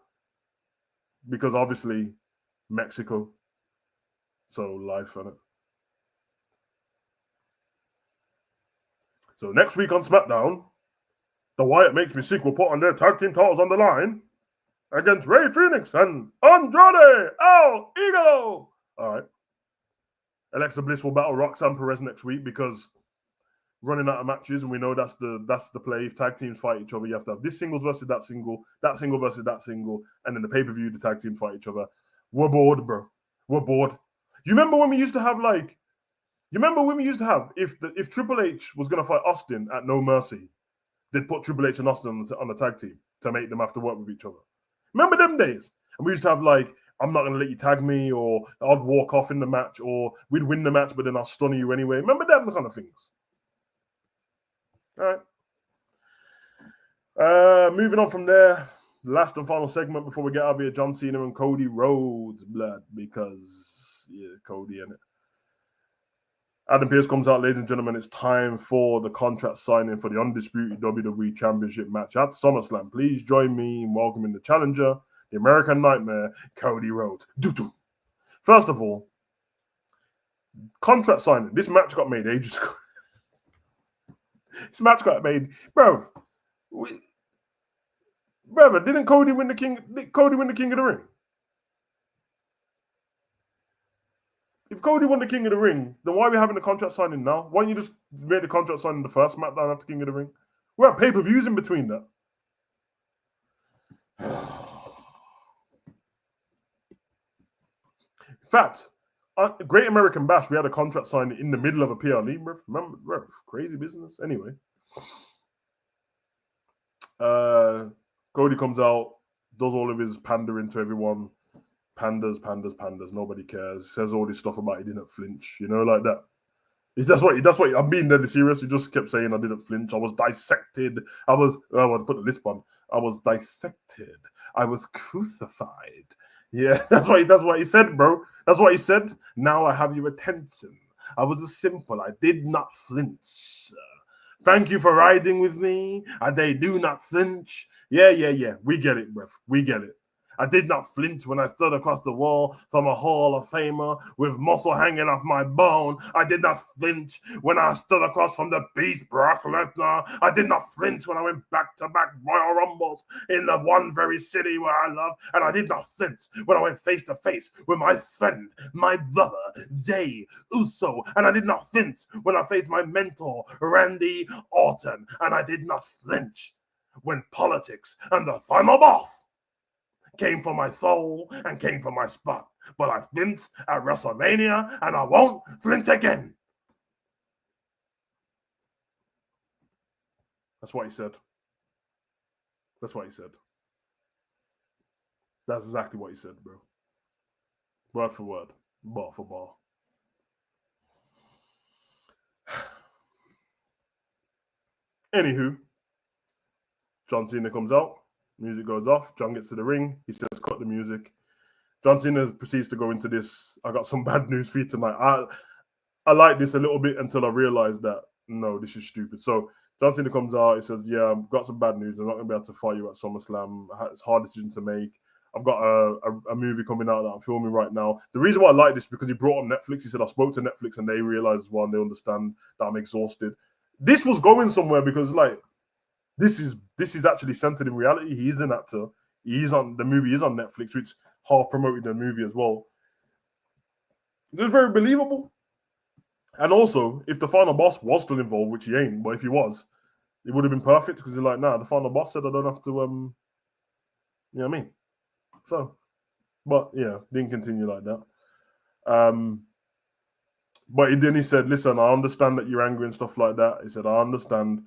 because obviously Mexico. So life on it. So next week on SmackDown, the Wyatt Makes Me Sick will put on their tag team titles on the line against Ray Phoenix and Andrade El Idolo. All right. Alexa Bliss will battle Roxanne Perez next week because running out of matches, and we know that's the play. If tag teams fight each other, you have to have this singles versus that single versus that single, and then the pay-per-view, the tag team fight each other. We're bored, bro. We're bored. You remember when we used to have if Triple H was gonna fight Austin at No Mercy, they'd put Triple H and Austin on the tag team to make them have to work with each other. Remember them days? And we used to have I'm not gonna let you tag me, or I'd walk off in the match, or we'd win the match, but then I'll stun you anyway. Remember them kind of things? All right. Moving on from there, last and final segment before we get out of here, John Cena and Cody Rhodes, blood, because Cody in it. Adam Pearce comes out, ladies and gentlemen. It's time for the contract signing for the undisputed WWE Championship match at SummerSlam. Please join me in welcoming the challenger, the American Nightmare, Cody Rhodes. First of all, contract signing. This match got made ages ago. This match got made, bro. Brother, didn't Cody win the King? Did Cody win the King of the Ring? If Cody won the King of the Ring, then why are we having the contract signing now? Why don't you just make the contract signing the first SmackDown after King of the Ring? We're at pay-per-views in between that. In fact, Great American Bash, we had a contract signing in the middle of a PLE, bro. Remember, bro, crazy business. Anyway. Cody comes out, does all of his pandering to everyone. Pandas. Nobody cares. Says all this stuff about he didn't flinch, like that. That's what I'm being deadly serious. He just kept saying I didn't flinch. I was dissected. I want to put the lisp on. I was dissected. I was crucified. Yeah, that's what he said, bro. That's what he said. Now I have your attention. I was a simple. I did not flinch. Thank you for riding with me. They do not flinch. Yeah. We get it, bruv. We get it. I did not flinch when I stood across the wall from a Hall of Famer with muscle hanging off my bone. I did not flinch when I stood across from the Beast, Brock Lesnar. I did not flinch when I went back-to-back Royal Rumbles in the one very city where I love. And I did not flinch when I went face-to-face with my friend, my brother, Jay Uso. And I did not flinch when I faced my mentor, Randy Orton. And I did not flinch when politics and the final boss came for my soul and came for my spot. But I flinched at WrestleMania and I won't flinch again. That's what he said. That's what he said. That's exactly what he said, bro. Word for word. Bar for bar. Anywho, John Cena comes out. Music goes off. John gets to the ring. He says, cut the music. John Cena proceeds to go into this. I got some bad news for you tonight. I like this a little bit until I realized that, no, this is stupid. So John Cena comes out. He says, yeah, I've got some bad news. I'm not going to be able to fight you at SummerSlam. It's a hard decision to make. I've got a movie coming out that I'm filming right now. The reason why I like this is because he brought on Netflix. He said, I spoke to Netflix and they realize as well, and they understand that I'm exhausted. This was going somewhere because, like, this is actually centered in reality. He is an actor. The movie is on Netflix, which half promoted the movie as well. It's very believable. And also, if the final boss was still involved, which he ain't, but if he was, it would have been perfect because he's like, nah, the final boss said I don't have to, you know what I mean? So, but yeah, didn't continue like that. But he said, listen, I understand that you're angry and stuff like that. He said, I understand.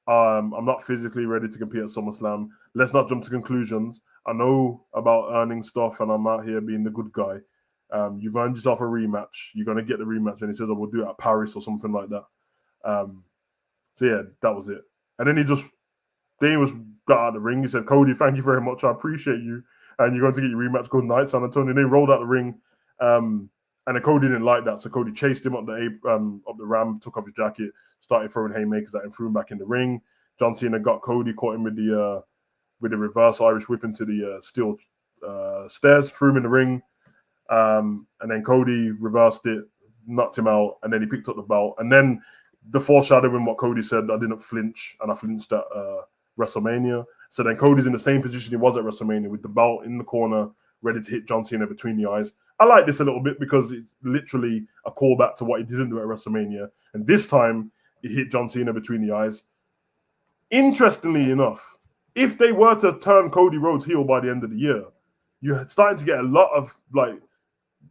I'm not physically ready to compete at SummerSlam. Let's not jump to conclusions. I know about earning stuff and I'm out here being the good guy. You've earned yourself a rematch. You're going to get the rematch. And he says, I will do it at Paris or something like that. So yeah, that was it. And then he got out of the ring. He said, Cody, thank you very much. I appreciate you. And you're going to get your rematch. Good night, San Antonio. They rolled out the ring. And then Cody didn't like that. So Cody chased him up the ramp, took off his jacket, started throwing haymakers at him, threw him back in the ring. John Cena got Cody, caught him with the reverse Irish whip into the steel stairs, threw him in the ring. And then Cody reversed it, knocked him out, and then he picked up the belt. And then the foreshadowing what Cody said, I didn't flinch, and I flinched at WrestleMania. So then Cody's in the same position he was at WrestleMania with the belt in the corner, ready to hit John Cena between the eyes. I like this a little bit because it's literally a callback to what he didn't do at WrestleMania. And this time, he hit John Cena between the eyes. Interestingly enough, if they were to turn Cody Rhodes heel by the end of the year, you're starting to get a lot of like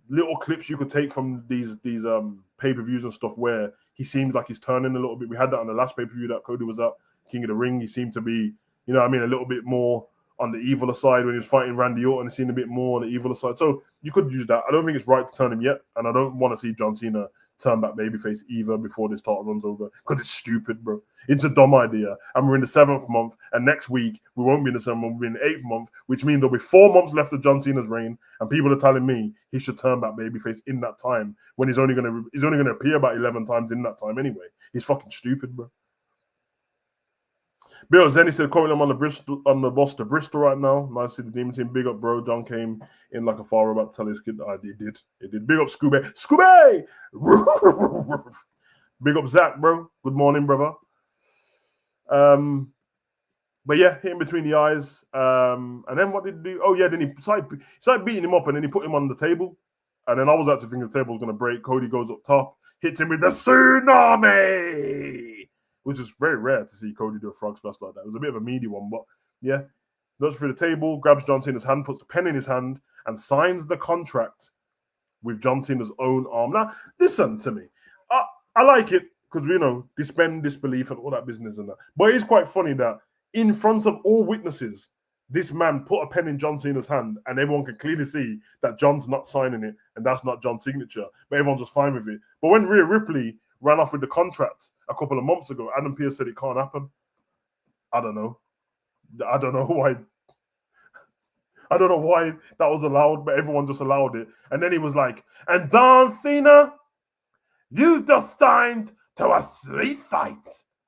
little clips you could take from these pay-per-views and stuff where he seems like he's turning a little bit. We had that on the last pay-per-view that Cody was at, King of the Ring. He seemed to be, you know what I mean, a little bit more on the evil side when he was fighting Randy Orton. He seemed a bit more on the evil side. So you could use that. I don't think it's right to turn him yet, and I don't want to see John Cena turn back babyface either before this title runs over because it's stupid, bro. It's a dumb idea. And we're in the 7th month, and next week we won't be in the 7th month, we'll be in the 8th month, which means there'll be 4 months left of John Cena's reign, and people are telling me he should turn back babyface in that time when he's only gonna appear about 11 times in that time anyway. He's fucking stupid, bro. Bill Zenny said, calling him on the bus to Bristol right now. Nice to see the Demon Team. Big up, bro. John came in like a father about to tell his kid. He did. Big up, Scooby. Scooby! Big up, Zach, bro. Good morning, brother. But yeah, hit him between the eyes. And then what did he do? Oh, yeah, then he started beating him up and then he put him on the table. And then I was actually thinking the table was going to break. Cody goes up top, hits him with the tsunami, which is very rare to see Cody do a frog splash like that. It was a bit of a meaty one, but yeah. Goes through the table, grabs John Cena's hand, puts the pen in his hand, and signs the contract with John Cena's own arm. Now, listen to me. I like it because, you know, suspend disbelief and all that business and that. But it's quite funny that in front of all witnesses, this man put a pen in John Cena's hand and everyone can clearly see that John's not signing it and that's not John's signature, but everyone's just fine with it. But when Rhea Ripley ran off with the contract a couple of months ago, Adam Pearce said it can't happen. I don't know why. I don't know why that was allowed, but everyone just allowed it. And then he was like, and John Cena, you just signed to a street fight.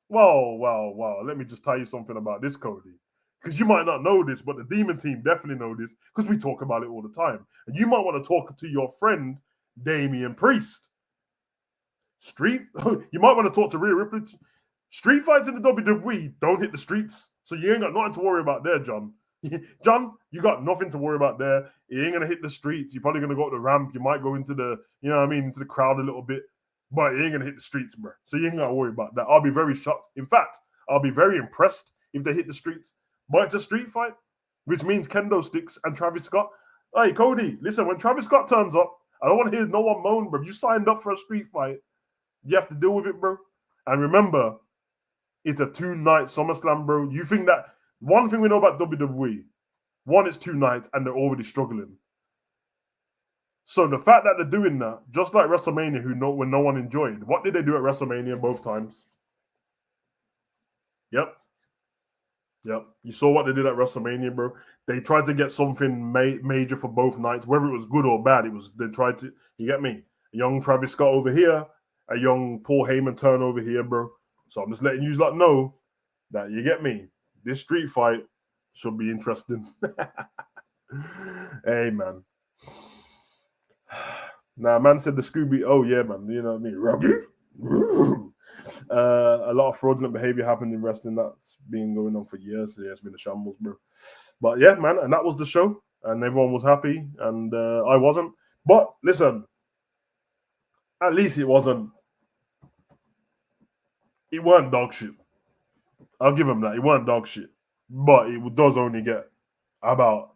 Well, let me just tell you something about this, Cody. Because you might not know this, but the Demon Team definitely know this because we talk about it all the time. And you might want to talk to your friend, Damian Priest. You might want to talk to Rhea Ripley. Street fights in the WWE don't hit the streets, so you ain't got nothing to worry about there, John. John, you got nothing to worry about there. You ain't gonna hit the streets. You're probably gonna go to the ramp. You might go into the, you know what I mean, into the crowd a little bit, but you ain't gonna hit the streets, bro. So you ain't gotta worry about that. I'll be very shocked. In fact, I'll be very impressed if they hit the streets. But it's a street fight, which means kendo sticks and Travis Scott. Hey, Cody, listen, when Travis Scott turns up, I don't want to hear no one moan, bro. If you signed up for a street fight, you have to deal with it, bro. And remember, it's a 2-night SummerSlam, bro. You think that one thing we know about WWE, one, it's 2 nights and they're already struggling. So the fact that they're doing that, just like WrestleMania, when no one enjoyed, what did they do at WrestleMania both times? Yep. Yep. You saw what they did at WrestleMania, bro. They tried to get something major for both nights, whether it was good or bad. They tried to. You get me? A young Travis Scott over here, a young Paul Heyman turn over here, bro. So I'm just letting you lot know that you get me. This street fight should be interesting. Hey, man. Nah, man said the Scooby. Oh yeah, man. You know what I mean? Rocky. A lot of fraudulent behavior happened in wrestling. That's been going on for years. So yeah, it's been a shambles, bro. But yeah, man, and that was the show, and everyone was happy, and I wasn't. But listen, at least it wasn't. It weren't dog shit. I'll give him that. It weren't dog shit, but it does only get about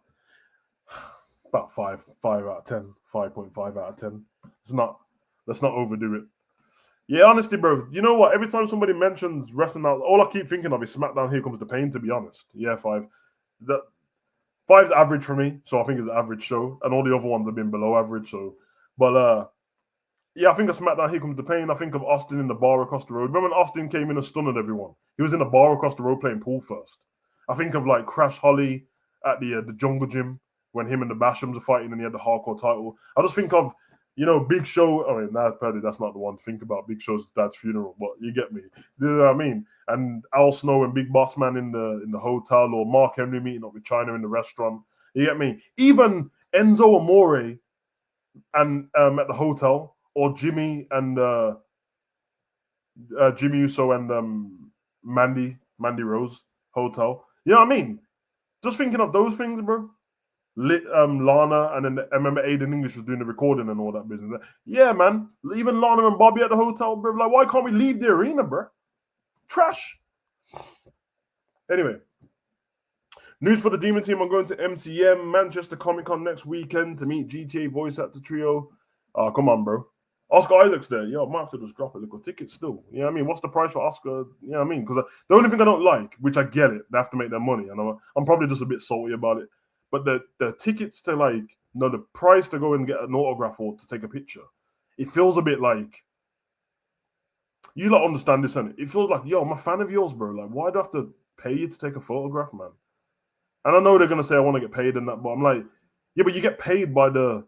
5 out of 10, 5.5 out of 10. It's not. Let's not overdo it. Yeah, honestly, bro. You know what? Every time somebody mentions wrestling out, all I keep thinking of is SmackDown. Here Comes the Pain. To be honest, yeah, 5. That 5's average for me, so I think it's an average show, and all the other ones have been below average. So, but yeah, I think of SmackDown. Here Comes the Pain. I think of Austin in the bar across the road. Remember when Austin came in and stunned everyone? He was in the bar across the road playing pool first. I think of like Crash Holly at the Jungle Gym when him and the Bashams are fighting, and he had the hardcore title. I just think of Big Show. I mean, probably that's not the one to think about. Big Show's dad's funeral, but you get me. You know what I mean? And Al Snow and Big Boss Man in the hotel, or Mark Henry meeting up with China in the restaurant. You get me? Even Enzo Amore and at the hotel, or Jimmy and Jimmy Uso and Mandy Rose hotel. You know what I mean? Just thinking of those things, bro. Lana, and then I remember Aiden English was doing the recording and all that business. Yeah, man. Even Lana and Bobby at the hotel, bro. Like, why can't we leave the arena, bro? Trash. Anyway, news for the Demon Team. I'm going to MCM, Manchester Comic Con next weekend to meet GTA voice actor trio. Oh, come on, bro. Oscar Isaac's there. Yo, I might have to just drop a little ticket still. You know what I mean? What's the price for Oscar? You know what I mean? Because the only thing I don't like, which I get it, they have to make their money. And I'm probably just a bit salty about it. But the tickets to the price to go and get an autograph or to take a picture, it feels a bit like, you lot understand this, and it feels like, yo, I'm a fan of yours, bro. Like, why do I have to pay you to take a photograph, man? And I know they're gonna say I want to get paid and that, but I'm like, yeah, but you get paid by the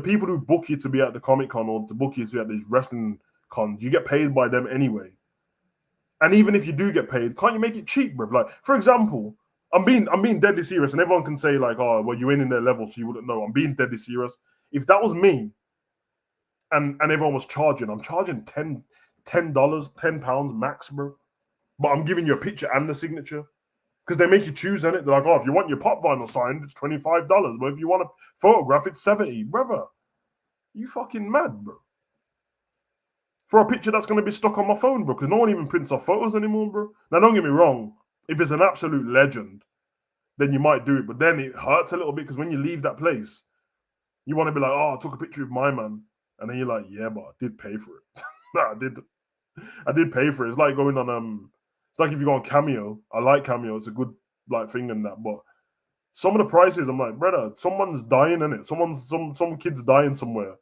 people who book you to be at the Comic Con or to book you to be at these wrestling cons. You get paid by them anyway. And even if you do get paid, can't you make it cheap, bro? Like, for example, I'm being deadly serious, and everyone can say like, oh, well, you ain't in their level, so you wouldn't know. I'm being deadly serious. If that was me, and everyone was charging, I'm charging $10, £10 max, bro. But I'm giving you a picture and the signature. Because they make you choose, innit? They're like, oh, if you want your pop vinyl signed, it's $25. But if you want a photograph, it's $70. Brother, you fucking mad, bro. For a picture that's going to be stuck on my phone, bro. Because no one even prints off photos anymore, bro. Now, don't get me wrong. If it's an absolute legend, then you might do it. But then it hurts a little bit because when you leave that place, you want to be like, oh, I took a picture of my man. And then you're like, yeah, but I did pay for it. No, I did pay for it. It's like going on it's like if you go on Cameo. I like Cameo. It's a good thing and that. But some of the prices, I'm like, brother, someone's dying in it. Some kid's dying somewhere.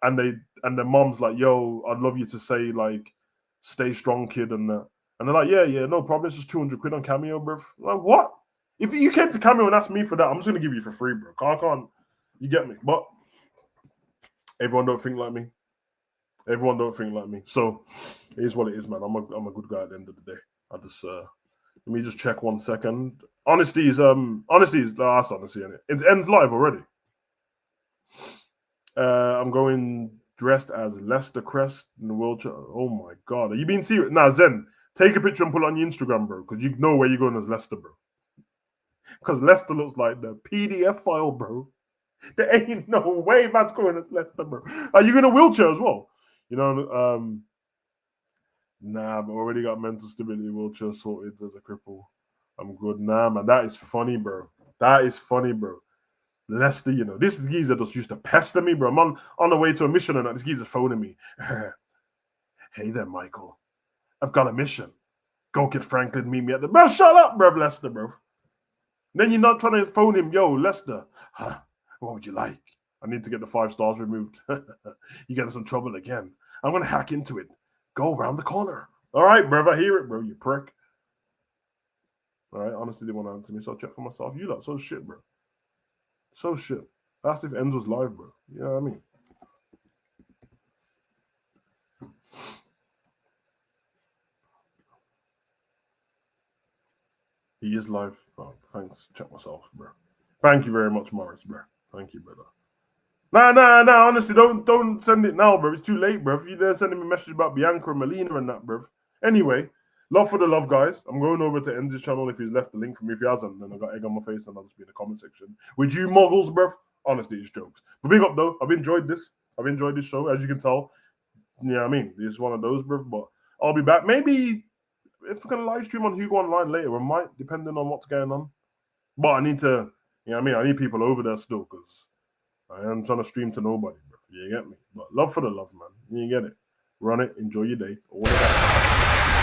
And their mom's like, yo, I'd love you to say like, stay strong, kid, and that. And they're like, yeah, no problem. It's just 200 quid on Cameo, bro. Like, what? If you came to Cameo and asked me for that, I'm just gonna give you for free, bro. I can't. You get me? But everyone don't think like me. Everyone don't think like me. So it is what it is, man. I'm a good guy at the end of the day. I just let me just check 1 second. Honesty is that's honesty, innit? It ends live already. I'm going dressed as Lester Crest in the wheelchair. Oh my god. Are you being serious? Nah, Zen, take a picture and put it on your Instagram, bro. Because you know where you're going as Lester, bro. Because Lester looks like the PDF file, bro. There ain't no way man's going as Lester, bro. Are you in a wheelchair as well? You know, nah, I've already got mental stability wheelchair sorted as a cripple. I'm good. Nah, man, that is funny, bro. That is funny, bro. Lester, this geezer just used to pester me, bro. I'm on the way to a mission and this geezer's phoning me. Hey there, Michael. I've got a mission. Go get Franklin, meet me at the... Bro, shut up, bro, Lester, bro. Then you're not trying to phone him. Yo, Lester, what would you like? I need to get the 5 stars removed. You get in some trouble again. I'm going to hack into it. Go around the corner. All right, bro, I hear it, bro, you prick. All right, honestly, didn't want to answer me, so I checked for myself. You lot, so shit, bro. So shit. That's if Ends was live, bro. You know what I mean? He is live. Oh, thanks. Check myself, bro. Thank you very much, Morris, bro. Thank you, brother. Nah. Honestly, don't send it now, bro. It's too late, bro. If you there sending me a message about Bianca and Melina and that, bro. Anyway, love for the love, guys. I'm going over to Enz's channel if he's left the link for me. If he hasn't, then I got egg on my face and I'll just be in the comment section. With you muggles, bro. Honestly, it's jokes. But big up though. I've enjoyed this. I've enjoyed this show, as you can tell. Yeah, I mean, this is one of those, bro. But I'll be back. Maybe if we can live stream on HUGO Online later, we might, depending on what's going on. But I need to, you know what I mean? I need people over there still because I am trying to stream to nobody, bro. You get me? But love for the love, man. You get it. Run it. Enjoy your day. All of that.